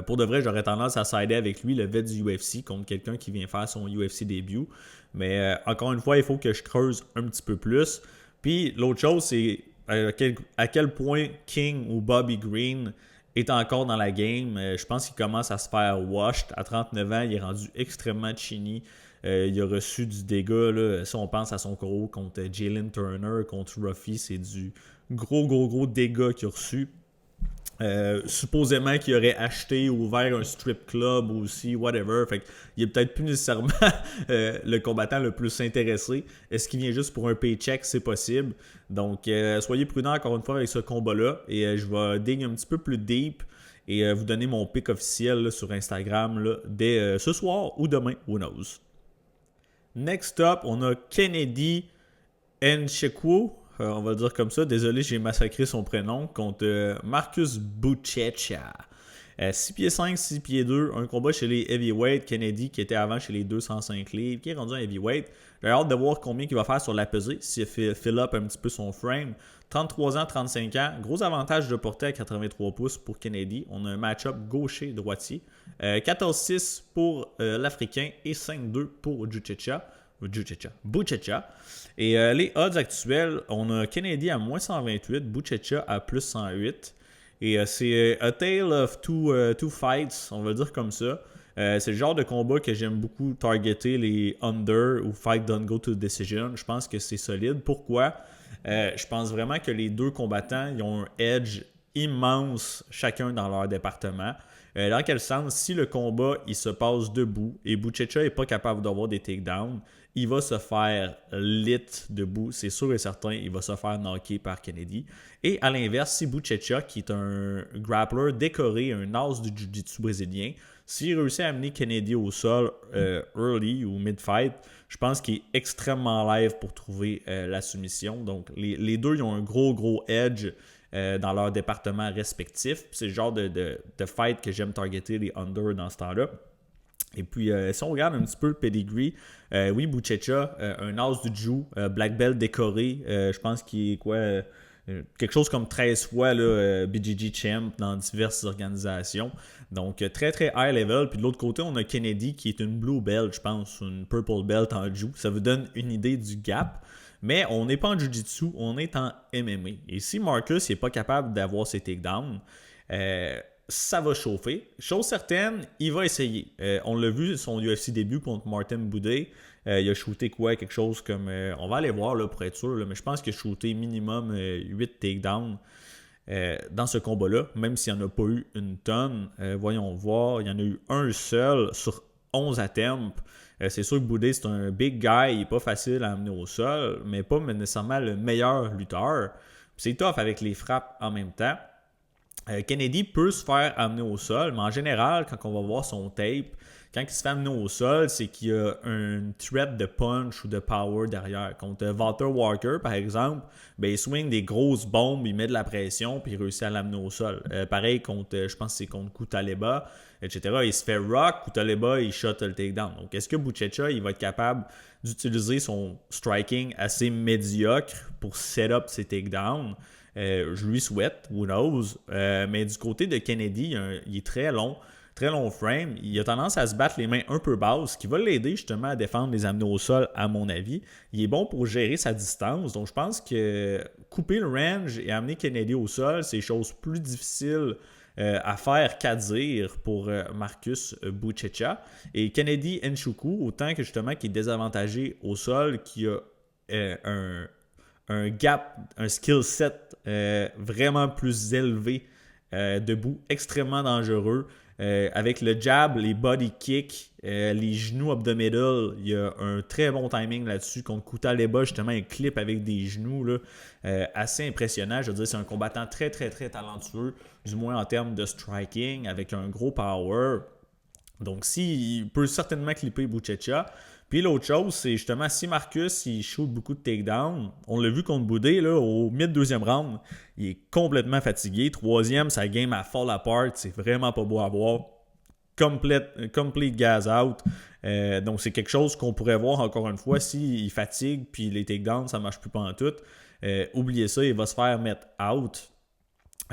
Pour de vrai, j'aurais tendance à sider avec lui, le vet du UFC, contre quelqu'un qui vient faire son UFC début. Mais encore une fois, il faut que je creuse un petit peu plus. Puis l'autre chose, c'est à quel point King ou Bobby Green est encore dans la game. Je pense qu'il commence à se faire washed. À 39 ans, il est rendu extrêmement chini. Il a reçu du dégât. Là. Si on pense à son KO contre Jalen Turner, contre Ruffy, c'est du gros dégât qu'il a reçu. Supposément qu'il aurait acheté ou ouvert un strip club aussi, whatever. Fait qu'il est peut-être plus nécessairement le combattant le plus intéressé. Est-ce qu'il vient juste pour un paycheck? C'est possible. Donc, soyez prudents encore une fois avec ce combat-là. Et je vais dig un petit peu plus deep et vous donner mon pick officiel là, sur Instagram là, dès ce soir ou demain, who knows. Next up, on a Kennedy Nchekwu. On va le dire comme ça. Désolé, j'ai massacré son prénom. Contre Marcus Buchecha. 6 pieds 5, 6 pieds 2. Un combat chez les heavyweight. Kennedy qui était avant chez les 205 livres. Qui est rendu un heavyweight. J'ai hâte de voir combien il va faire sur la pesée. S'il fill up un petit peu son frame. 33 ans, 35 ans. Gros avantage de portée à 83 pouces pour Kennedy. On a un match-up gaucher-droitier. 14-6 pour l'Africain et 5-2 pour Buchecha. Et les odds actuels, on a Kennedy à moins 128, Buchecha à plus 108. Et c'est a tale of two fights, on va le dire comme ça. C'est le genre de combat que j'aime beaucoup targeter, les under ou fight don't go to decision. Je pense que c'est solide. Pourquoi? Je pense vraiment que les deux combattants ils ont un edge immense chacun dans leur département. Dans quel sens? Si le combat il se passe debout et Buchecha n'est pas capable d'avoir des takedowns, il va se faire lit debout, c'est sûr et certain, il va se faire knocker par Kennedy. Et à l'inverse, si Buchecha, qui est un grappler décoré, un as du jiu-jitsu brésilien, s'il réussit à amener Kennedy au sol early ou mid-fight, je pense qu'il est extrêmement live pour trouver la soumission. Donc les deux ils ont un gros edge dans leur département respectif. C'est le genre de fight que j'aime targeter les under dans ce temps-là. Et puis, si on regarde un petit peu le pedigree, oui, Buchecha, un as du jiu, black belt décoré, je pense qu'il est quoi quelque chose comme 13 fois là, BJJ champ dans diverses organisations. Donc, très high level. Puis de l'autre côté, on a Kennedy qui est une blue belt, je pense, une purple belt en jiu. Ça vous donne une idée du gap. Mais on n'est pas en jiu-jitsu, on est en MMA. Et si Marcus n'est pas capable d'avoir ses takedowns, ça va chauffer. Chose certaine, il va essayer. On l'a vu, son UFC début contre Martin Boudet. Il a shooté quoi? Quelque chose comme... on va aller voir là, pour être sûr, là, mais je pense qu'il a shooté minimum 8 takedowns dans ce combat-là, même s'il n'y en a pas eu une tonne. Voyons voir, il y en a eu un seul sur 11 attempts. C'est sûr que Boudet, c'est un big guy, il n'est pas facile à amener au sol, mais pas nécessairement le meilleur lutteur. C'est tough avec les frappes en même temps. Kennedy peut se faire amener au sol, mais en général, quand on va voir son tape, quand il se fait amener au sol, c'est qu'il y a un threat de punch ou de power derrière. Contre Walter Walker, par exemple, ben, il swing des grosses bombes, il met de la pression, puis il réussit à l'amener au sol. Pareil, contre, je pense que c'est contre Kutaleba, etc. Il se fait rock, Kutaleba, il shot le takedown. Donc, est-ce que Buchecha, il va être capable d'utiliser son striking assez médiocre pour set up ses takedowns? Je lui souhaite, who knows. Mais du côté de Kennedy, il est très long frame. Il a tendance à se battre les mains un peu basses, ce qui va l'aider justement à défendre les amener au sol, à mon avis. Il est bon pour gérer sa distance. Donc, je pense que couper le range et amener Kennedy au sol, c'est chose plus difficile à faire qu'à dire pour Marcus Buchecha. Et Kennedy Nchekwu, autant que justement qu'il est désavantagé au sol, qui a un gap, un skill set vraiment plus élevé debout, extrêmement dangereux. Avec le jab, les body kicks, les genoux up the middle, il y a un très bon timing là-dessus. Contre Kutaleba, justement, il clip avec des genoux là, assez impressionnant. Je veux dire, c'est un combattant très talentueux, du moins en termes de striking, avec un gros power. Donc, il peut certainement clipper Buchecha. Puis l'autre chose, c'est justement si Marcus il shoot beaucoup de takedowns, on l'a vu contre Boudet, là, au mid-deuxième round, il est complètement fatigué. Troisième, sa game à fall apart, c'est vraiment pas beau à voir. Complete gas out. Donc c'est quelque chose qu'on pourrait voir encore une fois s'il fatigue puis les takedowns, ça marche plus pantoute. Oubliez ça, il va se faire mettre out.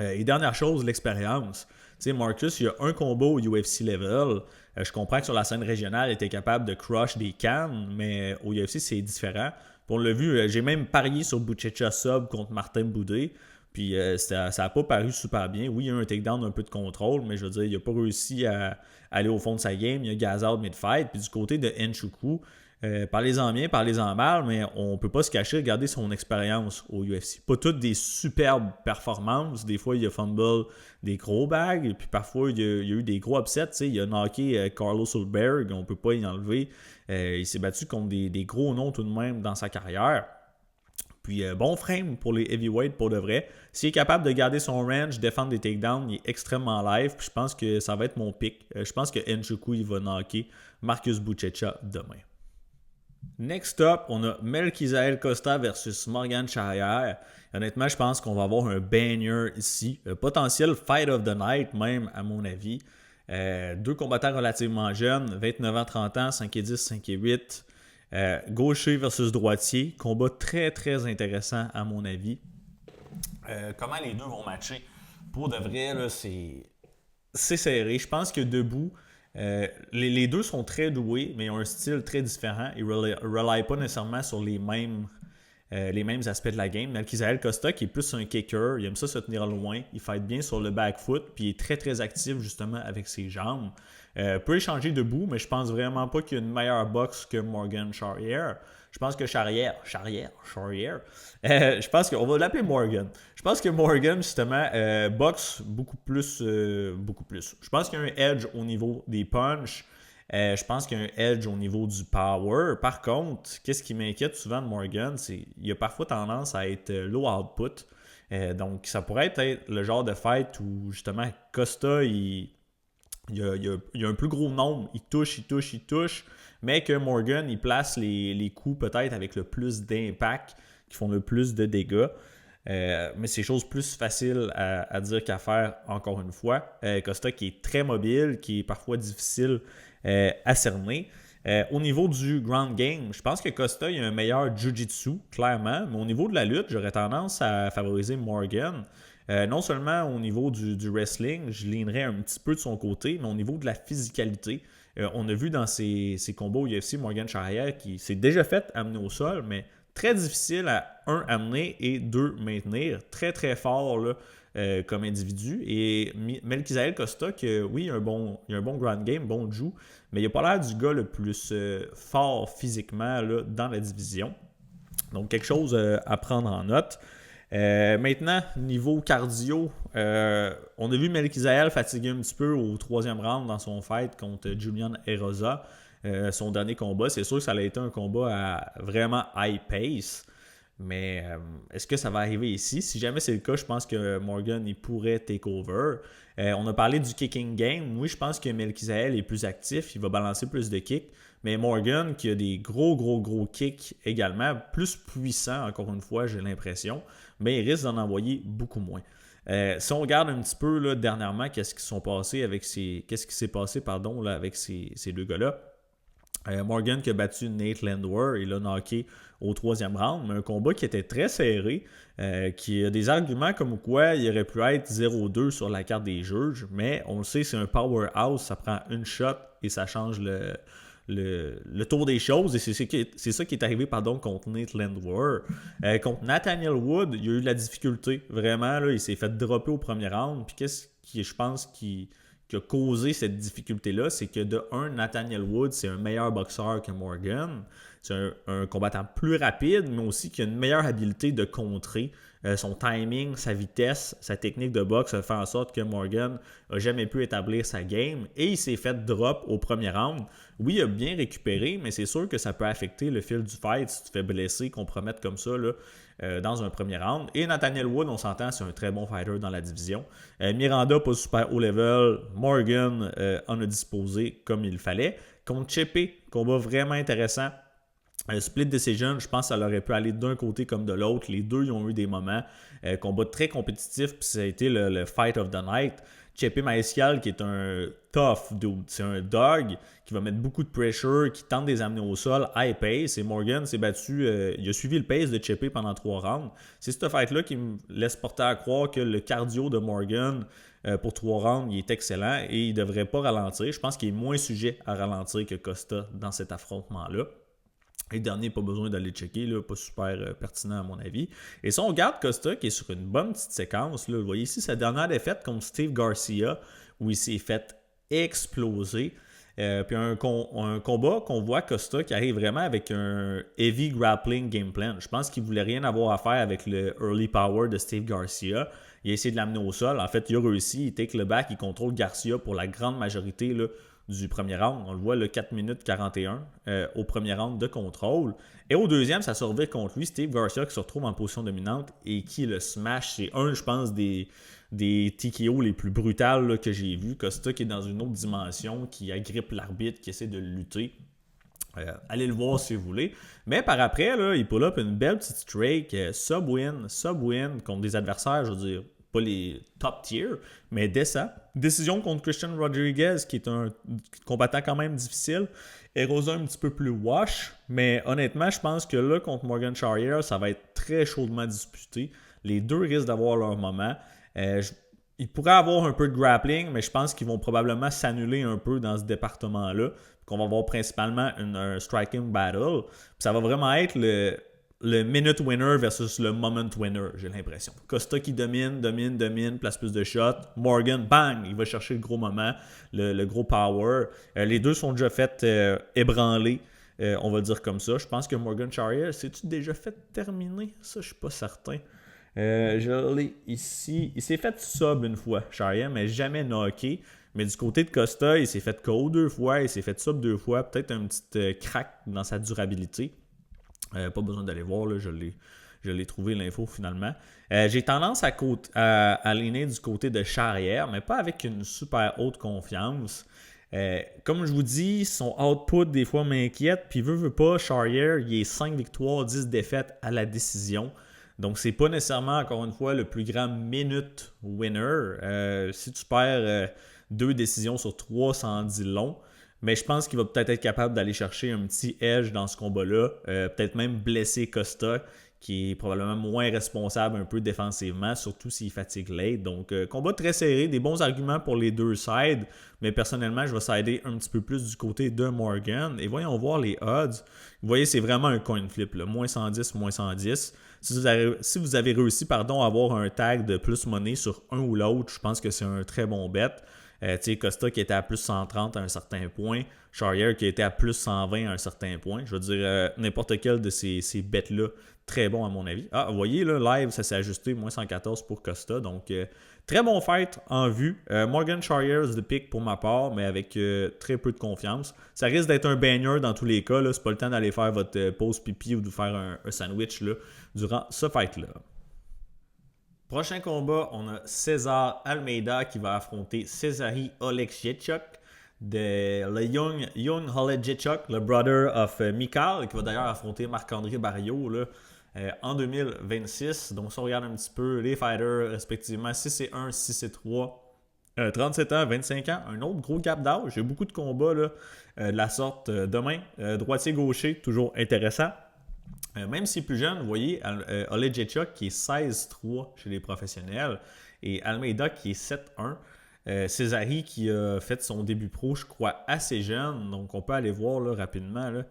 Et dernière chose, l'expérience. sais, Marcus, il y a un combat au UFC level. Je comprends que sur la scène régionale, il était capable de crush des cannes, mais au UFC, c'est différent. Puis on l'a vu, j'ai même parié sur Buchecha sub contre Martin Boudé. Puis ça n'a pas paru super bien. Oui, il y a eu un takedown, un peu de contrôle, mais je veux dire, il n'a pas réussi à aller au fond de sa game. Il a gaz out mid-fight. Puis du côté de Nchukwu, parlez-en bien, parlez-en mal, mais on ne peut pas se cacher, regarder son expérience au UFC. Pas toutes des superbes performances. Des fois, il a fumble des gros bags, et puis parfois, il y a eu des gros upsets. T'sais, il a knocké Carlos Ulberg, on ne peut pas y enlever. Il s'est battu contre des gros noms tout de même dans sa carrière. Puis bon frame pour les heavyweights pour de vrai. S'il est capable de garder son range, défendre des takedowns, il est extrêmement live. Puis je pense que ça va être mon pick. Je pense que Nchukwu, il va knocker Marcus Buchecha demain. Next up, on a Melquizael Costa versus Morgan Charrière. Honnêtement, je pense qu'on va avoir un banger ici. Potentiel fight of the night même, à mon avis. Deux combattants relativement jeunes, 29 ans, 30 ans, 5 et 10, 5 et 8. Gaucher versus droitier, combat très très intéressant à mon avis. Comment les deux vont matcher? Pour de vrai, là, c'est serré. Je pense que debout, les deux sont très doués, mais ont un style très différent. Ils ne relient pas nécessairement sur les mêmes aspects de la game. Melquizael Costa, qui est plus un kicker, il aime ça se tenir loin, il fight bien sur le back foot, puis il est très très actif justement avec ses jambes. Peut échanger debout, mais je pense vraiment pas qu'il y a une meilleure boxe que Morgan Charrière. Je pense que Charrière. Je pense qu'on va l'appeler Morgan. Je pense que Morgan, justement, boxe beaucoup plus. Je pense qu'il y a un edge au niveau des punches. Je pense qu'il y a un edge au niveau du power. Par contre, qu'est-ce qui m'inquiète souvent de Morgan, c'est qu'il a parfois tendance à être low output. Donc, ça pourrait être le genre de fight où, justement, Costa, il y a un plus gros nombre. Il touche. Mais que Morgan, il place les coups peut-être avec le plus d'impact, qui font le plus de dégâts. Mais c'est chose plus facile à dire qu'à faire encore une fois. Costa qui est très mobile, qui est parfois difficile à cerner. Au niveau du ground game, je pense que Costa il a un meilleur jiu-jitsu, clairement. Mais au niveau de la lutte, j'aurais tendance à favoriser Morgan. Non seulement au niveau du wrestling, je leanerais un petit peu de son côté, mais au niveau de la physicalité. On a vu dans ses combats au UFC, Morgan Charrière qui s'est déjà fait amener au sol, mais très difficile à, un, amener et deux, maintenir. Très, très fort là, comme individu. Et Melquizael Costa, que oui, il a un bon ground game, bon jiu, mais il n'a pas l'air du gars le plus fort physiquement là, dans la division. Donc, quelque chose à prendre en note. Maintenant, niveau cardio, on a vu Melquizael fatiguer un petit peu au troisième round dans son fight contre Julian Erosa. Son dernier combat, c'est sûr que ça a été un combat à vraiment high pace. Mais est-ce que ça va arriver ici? Si jamais c'est le cas, je pense que Morgan il pourrait take over. On a parlé du kicking game. Oui, je pense que Melquizael est plus actif. Il va balancer plus de kicks. Mais Morgan, qui a des gros kicks également, plus puissants, encore une fois, j'ai l'impression, mais il risque d'en envoyer beaucoup moins. Si on regarde un petit peu là, dernièrement, qu'est-ce qui s'est passé là, avec ces deux gars-là. Morgan qui a battu Nate Landwehr et l'a knocké au troisième round, mais un combat qui était très serré, qui a des arguments comme quoi il aurait pu être 0-2 sur la carte des juges, mais on le sait, c'est un powerhouse, ça prend une shot et ça change le tour des choses, et c'est ça qui est arrivé contre Nate Landwehr. Contre Nathaniel Wood, il y a eu de la difficulté, vraiment, là, il s'est fait dropper au premier round, puis qu'est-ce qui, je pense, qui a causé cette difficulté-là, c'est que de un, Nathaniel Wood, c'est un meilleur boxeur que Morgan. C'est un combattant plus rapide, mais aussi qui a une meilleure habileté de contrer. Son timing, sa vitesse, sa technique de boxe fait en sorte que Morgan n'a jamais pu établir sa game et il s'est fait drop au premier round. Oui, il a bien récupéré, mais c'est sûr que ça peut affecter le fil du fight si tu te fais blesser, compromettre comme ça là, dans un premier round. Et Nathaniel Wood, on s'entend, c'est un très bon fighter dans la division. Miranda, pas super haut level. Morgan en a disposé comme il fallait. Contre Chepe, combat vraiment intéressant. Split decision, je pense que ça aurait pu aller d'un côté comme de l'autre. Les deux, ils ont eu des moments. Combat très compétitif, puis ça a été le fight of the night. Chepe Maiscal, qui est un tough dude, c'est un dog qui va mettre beaucoup de pressure, qui tente de les amener au sol, high pace. Et Morgan s'est battu, il a suivi le pace de Chepe pendant 3 rounds. C'est ce fight-là qui me laisse porter à croire que le cardio de Morgan pour 3 rounds, il est excellent et il ne devrait pas ralentir. Je pense qu'il est moins sujet à ralentir que Costa dans cet affrontement-là. Et le dernier, pas besoin d'aller checker, là, pas super pertinent à mon avis. Et si on regarde Costa qui est sur une bonne petite séquence, là, vous voyez ici sa dernière défaite contre Steve Garcia, où il s'est fait exploser. Puis un combat qu'on voit Costa qui arrive vraiment avec un heavy grappling game plan. Je pense qu'il ne voulait rien avoir à faire avec le early power de Steve Garcia. Il a essayé de l'amener au sol. En fait, il a réussi. Il take le back, il contrôle Garcia pour la grande majorité là, du premier round. On le voit, le 4 minutes 41 au premier round de contrôle. Et au deuxième, ça se revient contre lui. Steve Garcia qui se retrouve en position dominante et qui le smash. C'est je pense, des TKO les plus brutales là, que j'ai vu. Costa qui est dans une autre dimension, qui agrippe l'arbitre, qui essaie de lutter. Allez le voir si vous voulez. Mais par après, là, il pull up une belle petite streak. Sub-win contre des adversaires, je veux dire, pas les top tier, mais décent. Décision contre Christian Rodriguez, qui est un combattant quand même difficile. Erosa un petit peu plus wash, mais honnêtement, je pense que là, contre Morgan Charrier, ça va être très chaudement disputé. Les deux risquent d'avoir leur moment. Ils pourraient avoir un peu de grappling, mais je pense qu'ils vont probablement s'annuler un peu dans ce département-là. Qu'on va avoir principalement un striking battle. Puis ça va vraiment être le minute winner versus le moment winner, j'ai l'impression. Costa qui domine, place plus de shots. Morgan, bang, il va chercher le gros moment, le gros power. Les deux sont déjà fait ébranler, on va le dire comme ça. Je pense que Morgan Charrier, c'est-tu déjà fait terminer? Ça, je suis pas certain. Je l'ai ici. Il s'est fait sub une fois, Charrier, mais jamais knocké. Mais du côté de Costa, il s'est fait KO 2 fois, il s'est fait sub 2 fois. Peut-être un petit crack dans sa durabilité. Pas besoin d'aller voir, là, je l'ai trouvé l'info finalement. J'ai tendance à aligner du côté de Charrier, mais pas avec une super haute confiance. Comme je vous dis, son output des fois m'inquiète, puis veut pas, Charrier, il est 5 victoires, 10 défaites à la décision. Donc, c'est pas nécessairement, encore une fois, le plus grand minute winner. Si tu perds 2 décisions sur 3, ça en dit long. Mais je pense qu'il va peut-être être capable d'aller chercher un petit edge dans ce combat-là. Peut-être même blesser Costa, qui est probablement moins responsable un peu défensivement, surtout s'il fatigue late. Donc, combat très serré, des bons arguments pour les deux sides. Mais personnellement, je vais sider un petit peu plus du côté de Morgan. Et voyons voir les odds. Vous voyez, c'est vraiment un coin flip. Là. Moins 110, moins 110. Si vous avez réussi à avoir un tag de plus money sur un ou l'autre, je pense que c'est un très bon bet. Costa qui était à plus 130 à un certain point, Charrier qui était à plus 120 à un certain point. Je veux dire, n'importe quel de ces bets-là, très bon à mon avis. Ah, vous voyez, là, live, ça s'est ajusté, moins 114 pour Costa. Donc, très bon fight en vue. Morgan Charrier, c'est le pick pour ma part, mais avec très peu de confiance. Ça risque d'être un banger dans tous les cas. Là. C'est pas le temps d'aller faire votre pause pipi ou de faire un sandwich là, durant ce fight-là. Prochain combat, on a César Almeida qui va affronter Cezary Oleksiejczuk, le Young Oleksiejczuk, le brother of Mikal, qui va d'ailleurs affronter Marc-André Barriault là, en 2026. Donc, si on regarde un petit peu les fighters, respectivement, 6-1, 6-3, 37 ans, 25 ans, un autre gros gap d'âge. J'ai beaucoup de combats là, de la sorte demain. Droitier-gaucher, toujours intéressant. Même s'il est plus jeune, vous voyez, Oleksiejczuk qui est 16-3 chez les professionnels et Almeida qui est 7-1. Cezary qui a fait son début pro, je crois, assez jeune. Donc, on peut aller voir là, rapidement, là,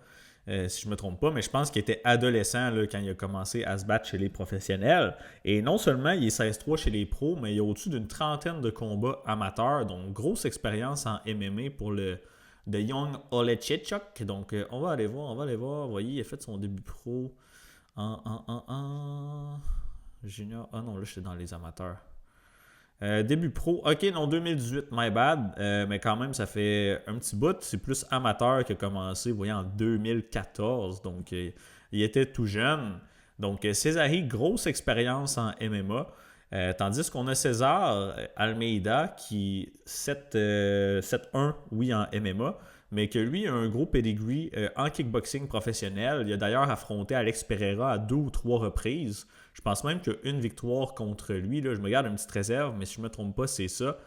si je ne me trompe pas. Mais je pense qu'il était adolescent là, quand il a commencé à se battre chez les professionnels. Et non seulement il est 16-3 chez les pros, mais il y a au-dessus d'une trentaine de combats amateurs. Donc, grosse expérience en MMA pour le Young Oleksiejczuk. Donc, on va aller voir. Vous voyez, il a fait son début pro en junior. Ah non, là, je suis dans les amateurs. Début pro. Ok, non, 2018, my bad. Mais quand même, ça fait un petit bout. C'est plus amateur qui a commencé, vous voyez, en 2014. Donc, il était tout jeune. Donc, Cezary, grosse expérience en MMA. Tandis qu'on a César Almeida qui 7-1, oui, en MMA, mais que lui a un gros pedigree en kickboxing professionnel. Il a d'ailleurs affronté Alex Pereira à 2 ou 3 reprises. Je pense même qu'il y a une victoire contre lui. Là, je me garde une petite réserve, mais si je ne me trompe pas, c'est ça.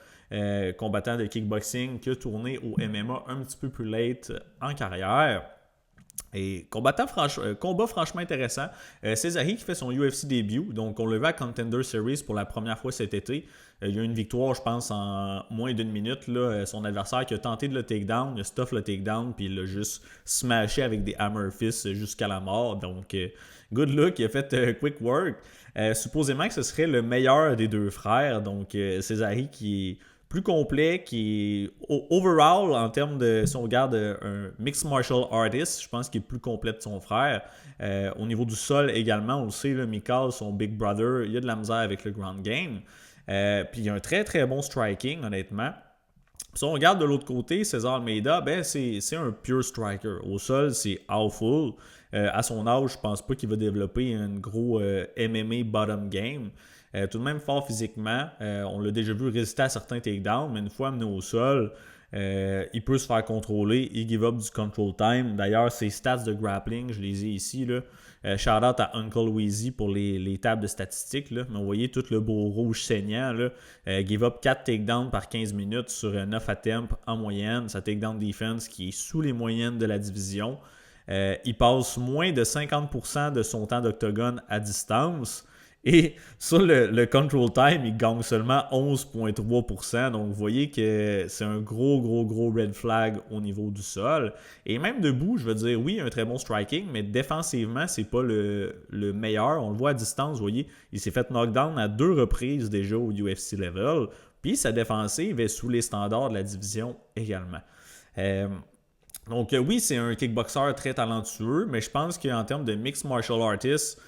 Combattant de kickboxing qui a tourné au MMA un petit peu plus late en carrière. Et combat franchement intéressant. Cesari qui fait son UFC début, donc on le voit à Contender Series pour la première fois cet été. Il y a eu une victoire, je pense, en moins d'une minute. Là. Son adversaire qui a tenté de le takedown, il a stuff le takedown, puis il l'a juste smashé avec des hammer fists jusqu'à la mort. Donc, good luck, il a fait quick work. Supposément que ce serait le meilleur des deux frères. Donc, Cesari qui est plus complet, qui est overall en termes de, si on regarde un mixed martial artist, je pense qu'il est plus complet de son frère. Au niveau du sol également, on le sait, là, Mikal, son big brother, il a de la misère avec le ground game. Puis il y a un très très bon striking, honnêtement. Si on regarde de l'autre côté, César Almeida, ben c'est un pure striker. Au sol, c'est awful. À son âge, je pense pas qu'il va développer un gros MMA bottom game. Tout de même fort physiquement. On l'a déjà vu résister à certains takedowns, mais une fois amené au sol, il peut se faire contrôler. Il give up du control time. D'ailleurs, ses stats de grappling, je les ai ici. Là. Shout out à Uncle Weezy pour les tables de statistiques. Là. Mais vous voyez tout le beau rouge saignant. Là. Give up 4 takedowns par 15 minutes sur 9 attempts en moyenne. Sa takedown defense qui est sous les moyennes de la division. Il passe moins de 50% de son temps d'octogone à distance. Et sur le control time, il gagne seulement 11,3%. Donc, vous voyez que c'est un gros red flag au niveau du sol. Et même debout, je veux dire, oui, un très bon striking, mais défensivement, c'est pas le meilleur. On le voit à distance, vous voyez, il s'est fait knockdown à 2 reprises déjà au UFC level. Puis, sa défensive est sous les standards de la division également. Donc, oui, c'est un kickboxer très talentueux, mais je pense qu'en termes de mixed martial artist,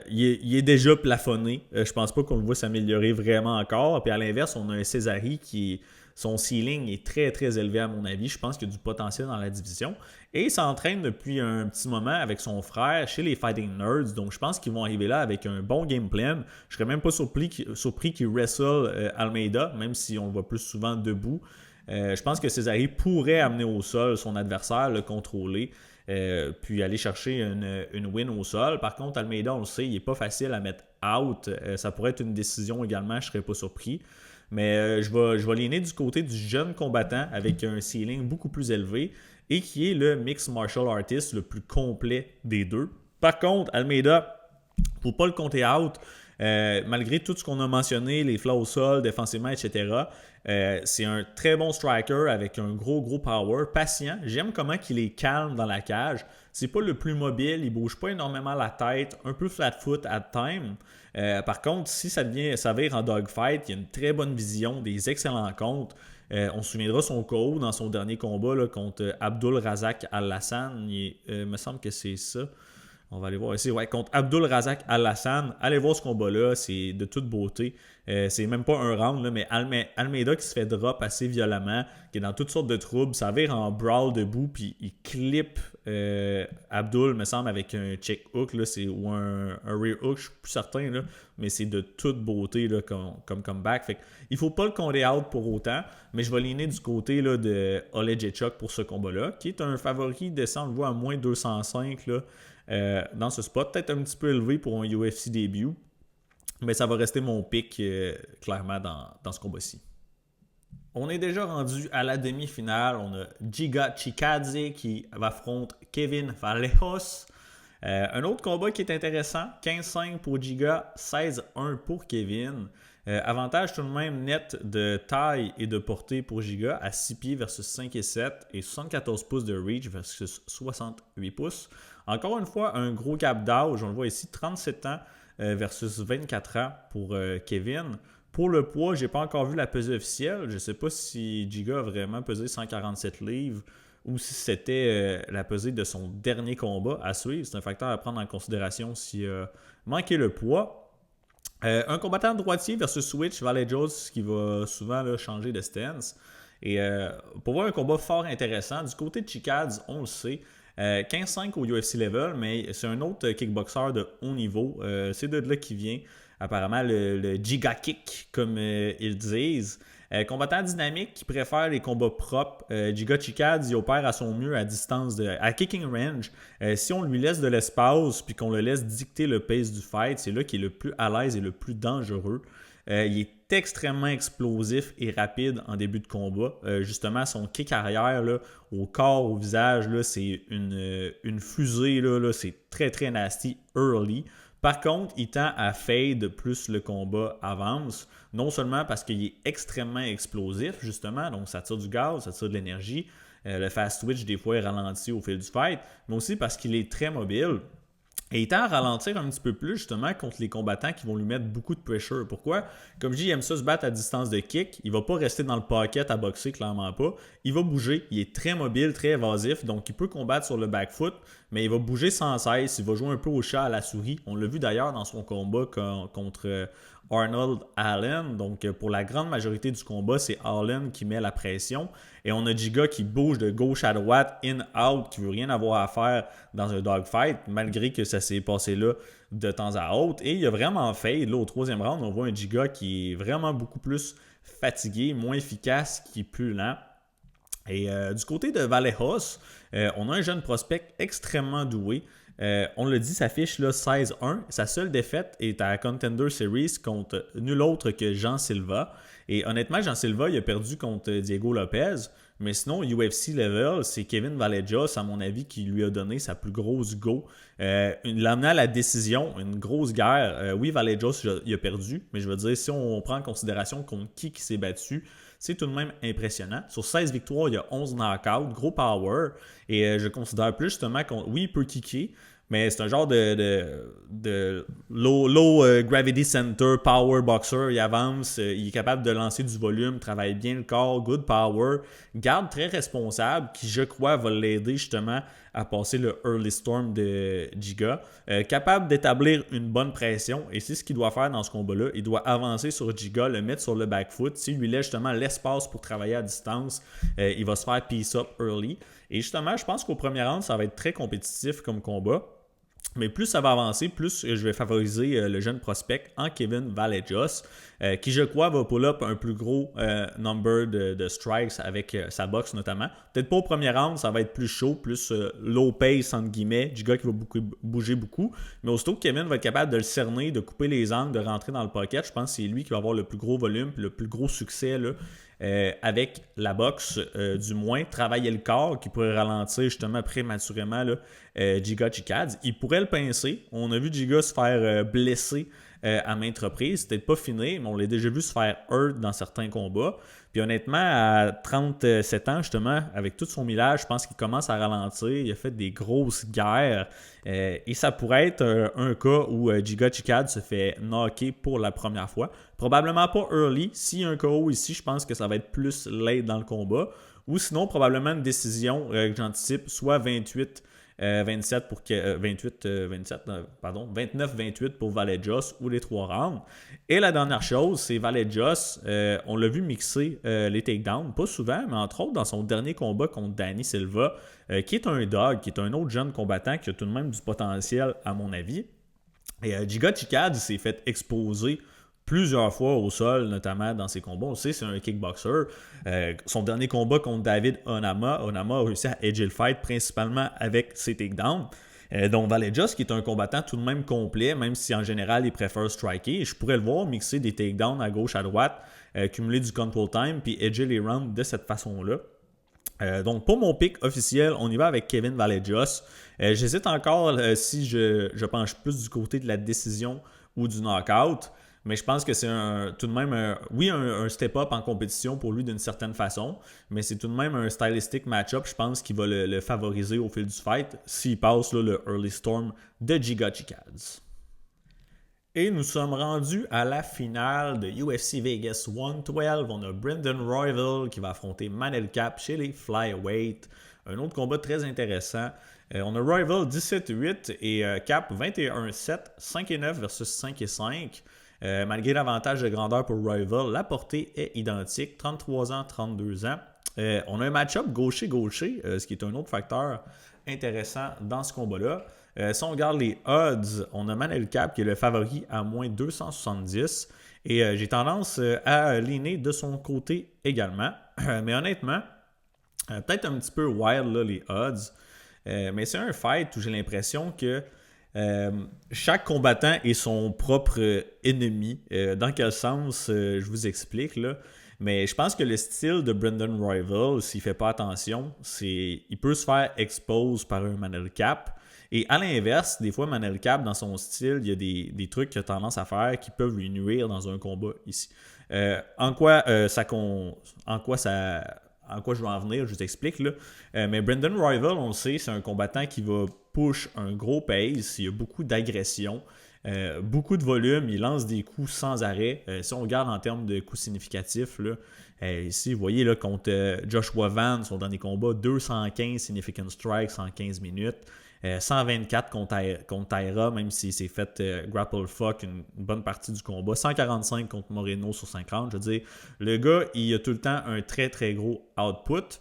il est déjà plafonné. Je pense pas qu'on le voit s'améliorer vraiment encore. Puis à l'inverse, on a un Cesari qui, son ceiling est très très élevé à mon avis. Je pense qu'il y a du potentiel dans la division. Et il s'entraîne depuis un petit moment avec son frère chez les Fighting Nerds. Donc je pense qu'ils vont arriver là avec un bon game plan. Je serais même pas surpris qu'il wrestle Almeida, même si on le voit plus souvent debout. Je pense que Cesari pourrait amener au sol son adversaire, le contrôler. Puis aller chercher une win au sol. Par contre, Almeida, on le sait, il n'est pas facile à mettre out. Ça pourrait être une décision également, je ne serais pas surpris. Mais je vais leaner du côté du jeune combattant avec un ceiling beaucoup plus élevé et qui est le mixed martial artist le plus complet des deux. Par contre, Almeida, pour ne pas le compter out, malgré tout ce qu'on a mentionné, les flots au sol, défensivement, etc., c'est un très bon striker avec un gros power, patient. J'aime comment il est calme dans la cage. C'est pas le plus mobile, il bouge pas énormément la tête, un peu flat-foot at time. Par contre, si ça vire en dogfight, il y a une très bonne vision, des excellents comptes. On se souviendra son KO dans son dernier combat là, contre Abdul Razak Al-Hassan. Il me semble que c'est ça. On va aller voir ici. Ouais, contre Abdul Razak Al-Hassan. Allez voir ce combat-là. C'est de toute beauté. C'est même pas un round, là, mais Almeida qui se fait drop assez violemment, qui est dans toutes sortes de troubles. Ça vire en brawl debout, puis il clip Abdul, me semble, avec un check hook là, ou un rear hook, je suis plus certain, là, mais c'est de toute beauté là, comme comeback. Fait il faut pas le compter out pour autant, mais je vais ligner du côté là, de Olejniczuk pour ce combat-là, qui est un favori descend, on le voit à moins 205 là. Dans ce spot, peut-être un petit peu élevé pour un UFC début, mais ça va rester mon pick clairement dans ce combat-ci. On est déjà rendu à la demi-finale. On a Giga Chikadze qui affronte Kevin Vallejos. Un autre combat qui est intéressant, 15-5 pour Giga, 16-1 pour Kevin. Avantage tout de même net de taille et de portée pour Giga à 6 pieds versus 5 et 7 et 74 pouces de reach versus 68 pouces. Encore une fois, un gros gap d'âge. On le voit ici, 37 ans versus 24 ans pour Kevin. Pour le poids, je n'ai pas encore vu la pesée officielle. Je ne sais pas si Giga a vraiment pesé 147 livres ou si c'était la pesée de son dernier combat à suivre. C'est un facteur à prendre en considération s'il a manqué le poids. Un combattant droitier versus switch, Vallejos, qui va souvent là, changer de stance. Et pour voir un combat fort intéressant, du côté de Chikadze, on le sait, 15-5 au UFC level, mais c'est un autre kickboxer de haut niveau. C'est de là qu'il vient, apparemment, le Giga Kick, comme ils disent. Combattant dynamique qui préfère les combats propres. Giga Chikadze, il opère à son mieux à distance, à kicking range. Si on lui laisse de l'espace puis qu'on le laisse dicter le pace du fight, c'est là qu'il est le plus à l'aise et le plus dangereux. Il est extrêmement explosif et rapide en début de combat. Justement, son kick arrière là, au corps, au visage, là, c'est une fusée. Là, c'est très très nasty early. Par contre, il tend à fade plus le combat avance. Non seulement parce qu'il est extrêmement explosif, justement, donc ça tire du gaz, ça tire de l'énergie. Le fast twitch, des fois, est ralenti au fil du fight, mais aussi parce qu'il est très mobile. Et il tend à ralentir un petit peu plus justement contre les combattants qui vont lui mettre beaucoup de pressure. Pourquoi? Comme je dis, il aime ça se battre à distance de kick. Il ne va pas rester dans le pocket à boxer, clairement pas. Il va bouger. Il est très mobile, très évasif. Donc, il peut combattre sur le back foot, mais il va bouger sans cesse. Il va jouer un peu au chat à la souris. On l'a vu d'ailleurs dans son combat contre Arnold Allen. Donc, pour la grande majorité du combat, c'est Allen qui met la pression. Et on a Giga qui bouge de gauche à droite, in-out, qui ne veut rien avoir à faire dans un dogfight, malgré que ça s'est passé là de temps à autre. Et il a vraiment fait, là, au troisième round, on voit un Giga qui est vraiment beaucoup plus fatigué, moins efficace, qui est plus lent. Et du côté de Vallejos, on a un jeune prospect extrêmement doué. On l'a dit, sa fiche là, 16-1. Sa seule défaite est à Contender Series contre nul autre que Jean Silva. Et honnêtement, Jean Silva, il a perdu contre Diego Lopez. Mais sinon, UFC Level, c'est Kevin Vallejos, à mon avis, qui lui a donné sa plus grosse go. Il l'a amené à la décision, une grosse guerre. Oui, Vallejos, il a perdu. Mais je veux dire, si on prend en considération contre qui s'est battu, c'est tout de même impressionnant. Sur 16 victoires, il y a 11 knockouts, gros power. Et je considère plus justement oui, il peut kicker, mais c'est un genre de low gravity center, power boxer. Il avance, il est capable de lancer du volume, travaille bien le corps, good power. Garde très responsable, qui je crois va l'aider justement à passer le early storm de Giga. Capable d'établir une bonne pression, et c'est ce qu'il doit faire dans ce combat-là. Il doit avancer sur Giga, le mettre sur le back foot. S'il lui laisse justement l'espace pour travailler à distance, il va se faire piece up early. Et justement, je pense qu'au premier round, ça va être très compétitif comme combat. Mais plus ça va avancer, plus je vais favoriser le jeune prospect en Kevin Vallejos, qui je crois va pull up un plus gros number de strikes avec sa boxe notamment. Peut-être pas au premier round, ça va être plus chaud, plus low pace entre guillemets, Giga qui va bouger beaucoup. Mais aussitôt que Kevin va être capable de le cerner, de couper les angles, de rentrer dans le pocket, je pense que c'est lui qui va avoir le plus gros volume, le plus gros succès là. Avec la boxe, du moins, travailler le corps qui pourrait ralentir justement prématurément là, Giga Chikadze. Il pourrait le pincer. On a vu Giga se faire blesser à maintes reprises. C'était pas fini, mais on l'a déjà vu se faire hurt dans certains combats. Puis honnêtement, à 37 ans, justement, avec tout son millage, je pense qu'il commence à ralentir. Il a fait des grosses guerres. Et ça pourrait être un cas où Giga Chikadze se fait knocker pour la première fois. Probablement pas early. S'il y a un KO ici, je pense que ça va être plus late dans le combat. Ou sinon, probablement une décision que j'anticipe, soit 29-28 pour Vallejos ou les 3 rounds. Et la dernière chose, c'est Vallejos. On l'a vu mixer les takedowns, pas souvent, mais entre autres dans son dernier combat contre Danny Silva, qui est un dog, qui est un autre jeune combattant qui a tout de même du potentiel à mon avis. Et Giga Chikadze s'est fait exposer plusieurs fois au sol, notamment dans ses combats. On sait, c'est un kickboxer. Son dernier combat contre David Onama a réussi à edger le fight principalement avec ses takedowns. Donc Vallejos, qui est un combattant tout de même complet, même si en général il préfère striker. Je pourrais le voir mixer des takedowns à gauche, à droite, cumuler du control time, puis edger les rounds de cette façon-là. Donc pour mon pick officiel, on y va avec Kevin Vallejos. J'hésite encore si je penche plus du côté de la décision ou du knockout. Mais je pense que c'est tout de même un step-up en compétition pour lui d'une certaine façon, mais c'est tout de même un stylistic match-up, je pense, qui va le favoriser au fil du fight s'il passe là, le early storm de Giga Chikadze. Et nous sommes rendus à la finale de UFC Vegas 112. On a Brendan Royval qui va affronter Manel Kape chez les Flyweight. Un autre combat très intéressant. On a Royval 17-8 et Kape 21-7, 5-9 versus 5-5. Malgré l'avantage de grandeur pour Royval, la portée est identique, 33 ans, 32 ans. On a un match-up gaucher-gaucher, ce qui est un autre facteur intéressant dans ce combat-là. Si on regarde les odds, on a Manel Kape qui est le favori à moins 270 Et j'ai tendance à leaner de son côté également. Mais honnêtement, peut-être un petit peu wild là, les odds. Mais c'est un fight où j'ai l'impression que chaque combattant est son propre ennemi. Dans quel sens, je vous explique là. Mais je pense que le style de Brendan Royval, s'il ne fait pas attention, il peut se faire expose par un Manel Cap. Et à l'inverse, des fois, Manel Cap, dans son style, il y a des trucs qu'il a tendance à faire qui peuvent lui nuire dans un combat ici. En quoi je vais en venir, je vous explique. Là. Mais Brendan Royval, on le sait, c'est un combattant qui va push un gros pace, il y a beaucoup d'agression. Beaucoup de volume, il lance des coups sans arrêt. Si on regarde en termes de coups significatifs, là, ici, vous voyez là, contre Joshua Van, son dernier combat, 215 significant strikes en 15 minutes. 124 contre Taira, même s'il s'est fait grapple fuck une bonne partie du combat. 145 contre Moreno sur 50. Je veux dire, le gars, il a tout le temps un très très gros output.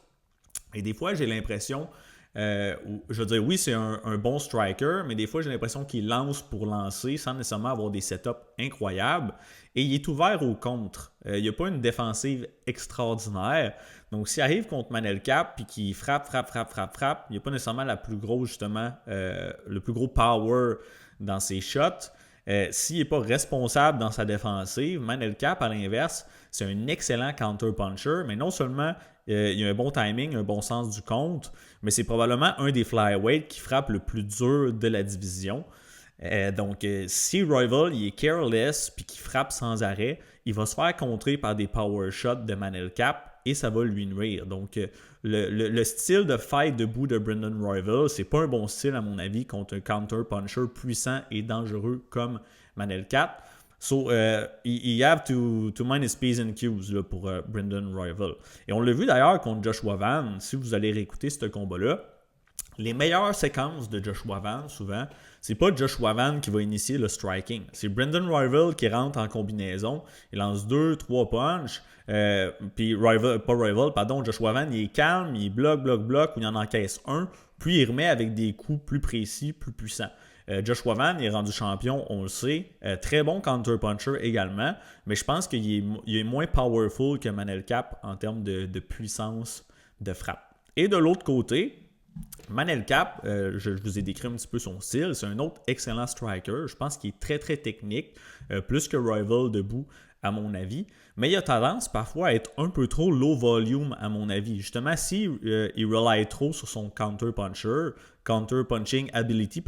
Et des fois, j'ai l'impression, je veux dire, oui, c'est un bon striker, mais des fois, j'ai l'impression qu'il lance pour lancer sans nécessairement avoir des setups incroyables. Et il est ouvert au contre. Il n'y a pas une défensive extraordinaire. Donc, s'il arrive contre Manel Cap puis qu'il frappe, il n'y a pas nécessairement la plus grosse, justement, le plus gros power dans ses shots. S'il n'est pas responsable dans sa défensive, Manel Cap, à l'inverse, c'est un excellent counter-puncher, mais non seulement il a un bon timing, un bon sens du compte, mais c'est probablement un des flyweights qui frappe le plus dur de la division. Donc, si Royval il est careless puis qu'il frappe sans arrêt, il va se faire contrer par des power shots de Manel Cap et ça va lui nuire. Donc, le style de fight debout de Brendan Royval, c'est pas un bon style à mon avis contre un counter-puncher puissant et dangereux comme Manel Cap. So, you have to mind his P's and Q's là, pour Brendan Royval. Et on l'a vu d'ailleurs contre Joshua Van, si vous allez réécouter ce combat-là, les meilleures séquences de Joshua Van, souvent, c'est pas Joshua Van qui va initier le striking. C'est Brendan Royval qui rentre en combinaison. Il lance 2-3 punches. Puis Joshua Van, il est calme, il bloque, ou il en encaisse un. Puis il remet avec des coups plus précis, plus puissants. Joshua Van, il est rendu champion, on le sait. Très bon counter-puncher également. Mais je pense qu'il est moins powerful que Manel Cap en termes de puissance de frappe. Et de l'autre côté, Manel Cap, je vous ai décrit un petit peu son style, c'est un autre excellent striker. Je pense qu'il est très très technique, plus que Royval debout à mon avis. Mais il a tendance parfois à être un peu trop low volume à mon avis. Justement, s'il rely trop sur son counter-punching ability,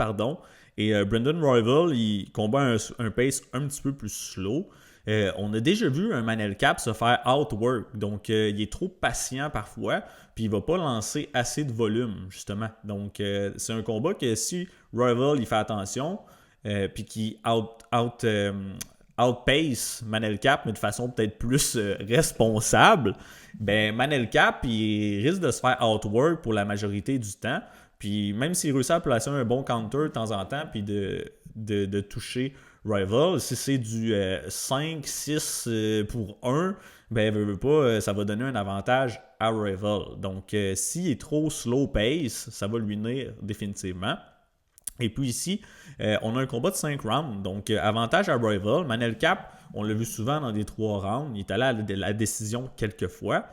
et Brendan Royval, il combat un pace un petit peu plus slow. On a déjà vu un Manel Cap se faire outwork, donc il est trop patient parfois, puis il ne va pas lancer assez de volume, justement. Donc c'est un combat que si Royval il fait attention, puis qu'il outpace Manel Cap, mais de façon peut-être plus responsable, ben Manel Cap il risque de se faire outwork pour la majorité du temps. Puis même s'il réussit à placer un bon counter de temps en temps, puis de toucher Royval, si c'est du 5-6 pour 1, ben veut pas, ça va donner un avantage à Royval. Donc s'il est trop slow pace, ça va lui nuire définitivement. Et puis ici, on a un combat de 5 rounds. Donc avantage à Royval. Manel Cap, on l'a vu souvent dans des 3 rounds. Il est allé à la décision quelques fois.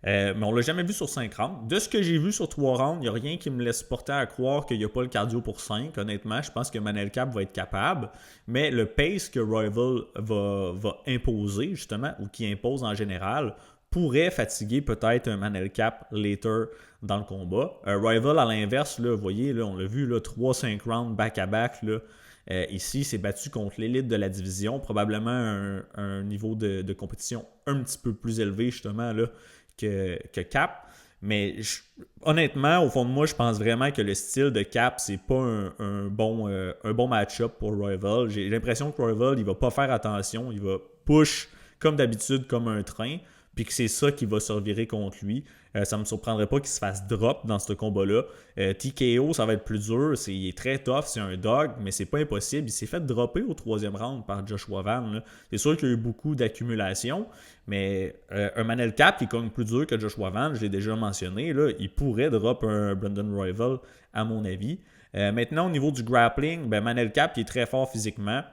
Mais on ne l'a jamais vu sur 5 rounds. De ce que j'ai vu sur 3 rounds, il n'y a rien qui me laisse porter à croire qu'il n'y a pas le cardio pour 5. Honnêtement, je pense que Manel Cap va être capable. Mais le pace que Royval va imposer, justement, ou qui impose en général, pourrait fatiguer peut-être un Manel Cap later dans le combat. Royval, à l'inverse, là, vous voyez, là, on l'a vu, 3-5 rounds back-à-back. Ici, c'est battu contre l'élite de la division. Probablement un niveau de compétition un petit peu plus élevé, justement, là, que Cap. Mais honnêtement, au fond de moi, je pense vraiment que le style de Cap, c'est pas un bon match-up pour Royval. J'ai l'impression que Royval, il va pas faire attention. Il va push comme d'habitude, comme un train. Puis que c'est ça qui va se revirer contre lui. Ça ne me surprendrait pas qu'il se fasse drop dans ce combat-là. TKO, ça va être plus dur. Il est très tough, c'est un dog, mais c'est pas impossible. Il s'est fait dropper au 3e round par Joshua Van. Là. C'est sûr qu'il y a eu beaucoup d'accumulation, mais un Manel Cap qui cogne plus dur que Joshua Van, je l'ai déjà mentionné, là, il pourrait drop un Brendan Royval, à mon avis. Maintenant, au niveau du grappling, ben Manel Cap il est très fort physiquement.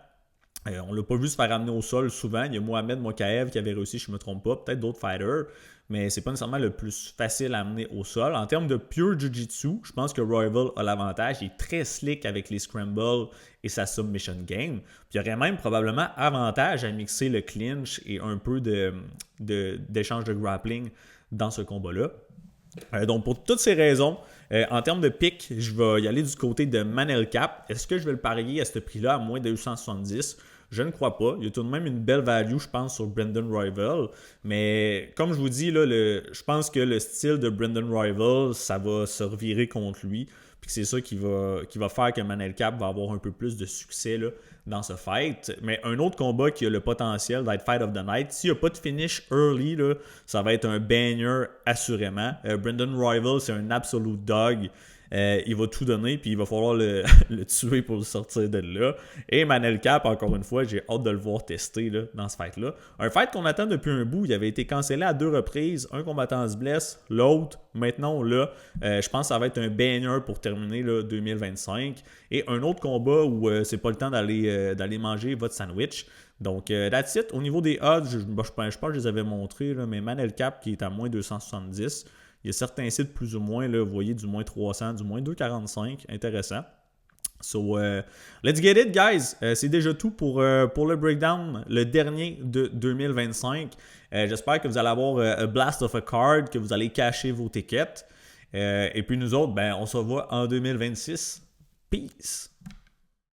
On l'a pas vu se faire amener au sol souvent. Il y a Mohamed Mokaev qui avait réussi, je ne me trompe pas, peut-être d'autres fighters, mais c'est pas nécessairement le plus facile à amener au sol. En termes de pure jiu-jitsu, je pense que Royval a l'avantage. Il est très slick avec les scrambles et sa submission game. Puis il y aurait même probablement avantage à mixer le clinch et un peu d'échange de grappling dans ce combat-là. Donc, pour toutes ces raisons, en termes de pick, je vais y aller du côté de Manel Cap. Est-ce que je vais le parier à ce prix-là à moins de 270? Je ne crois pas. Il y a tout de même une belle value, je pense, sur Brendan Royval. Mais comme je vous dis, là, je pense que le style de Brendan Royval, ça va se revirer contre lui. Puis c'est ça qui va faire que Manel Cap va avoir un peu plus de succès là, dans ce fight. Mais un autre combat qui a le potentiel d'être Fight of the Night, s'il n'y a pas de finish early, là, ça va être un banger assurément. Brendan Royval, c'est un absolute dog. Il va tout donner, puis il va falloir le tuer pour le sortir de là. Et Manel Cap, encore une fois, j'ai hâte de le voir tester là, dans ce fight-là. Un fight qu'on attend depuis un bout, il avait été cancellé à 2 reprises. Un combattant se blesse, l'autre, maintenant, là, je pense que ça va être un banger pour terminer là, 2025. Et un autre combat où c'est pas le temps d'aller manger votre sandwich. Donc, that's it. Au niveau des odds, je pense que je les avais montrés, là, mais Manel Cap qui est à moins 270. Il y a certains sites plus ou moins, là, vous voyez, du moins 300, du moins 245. Intéressant. So, let's get it, guys. C'est déjà tout pour le breakdown, le dernier de 2025. J'espère que vous allez avoir a blast of a card, que vous allez cacher vos tickets. Et puis nous autres, on se revoit en 2026. Peace!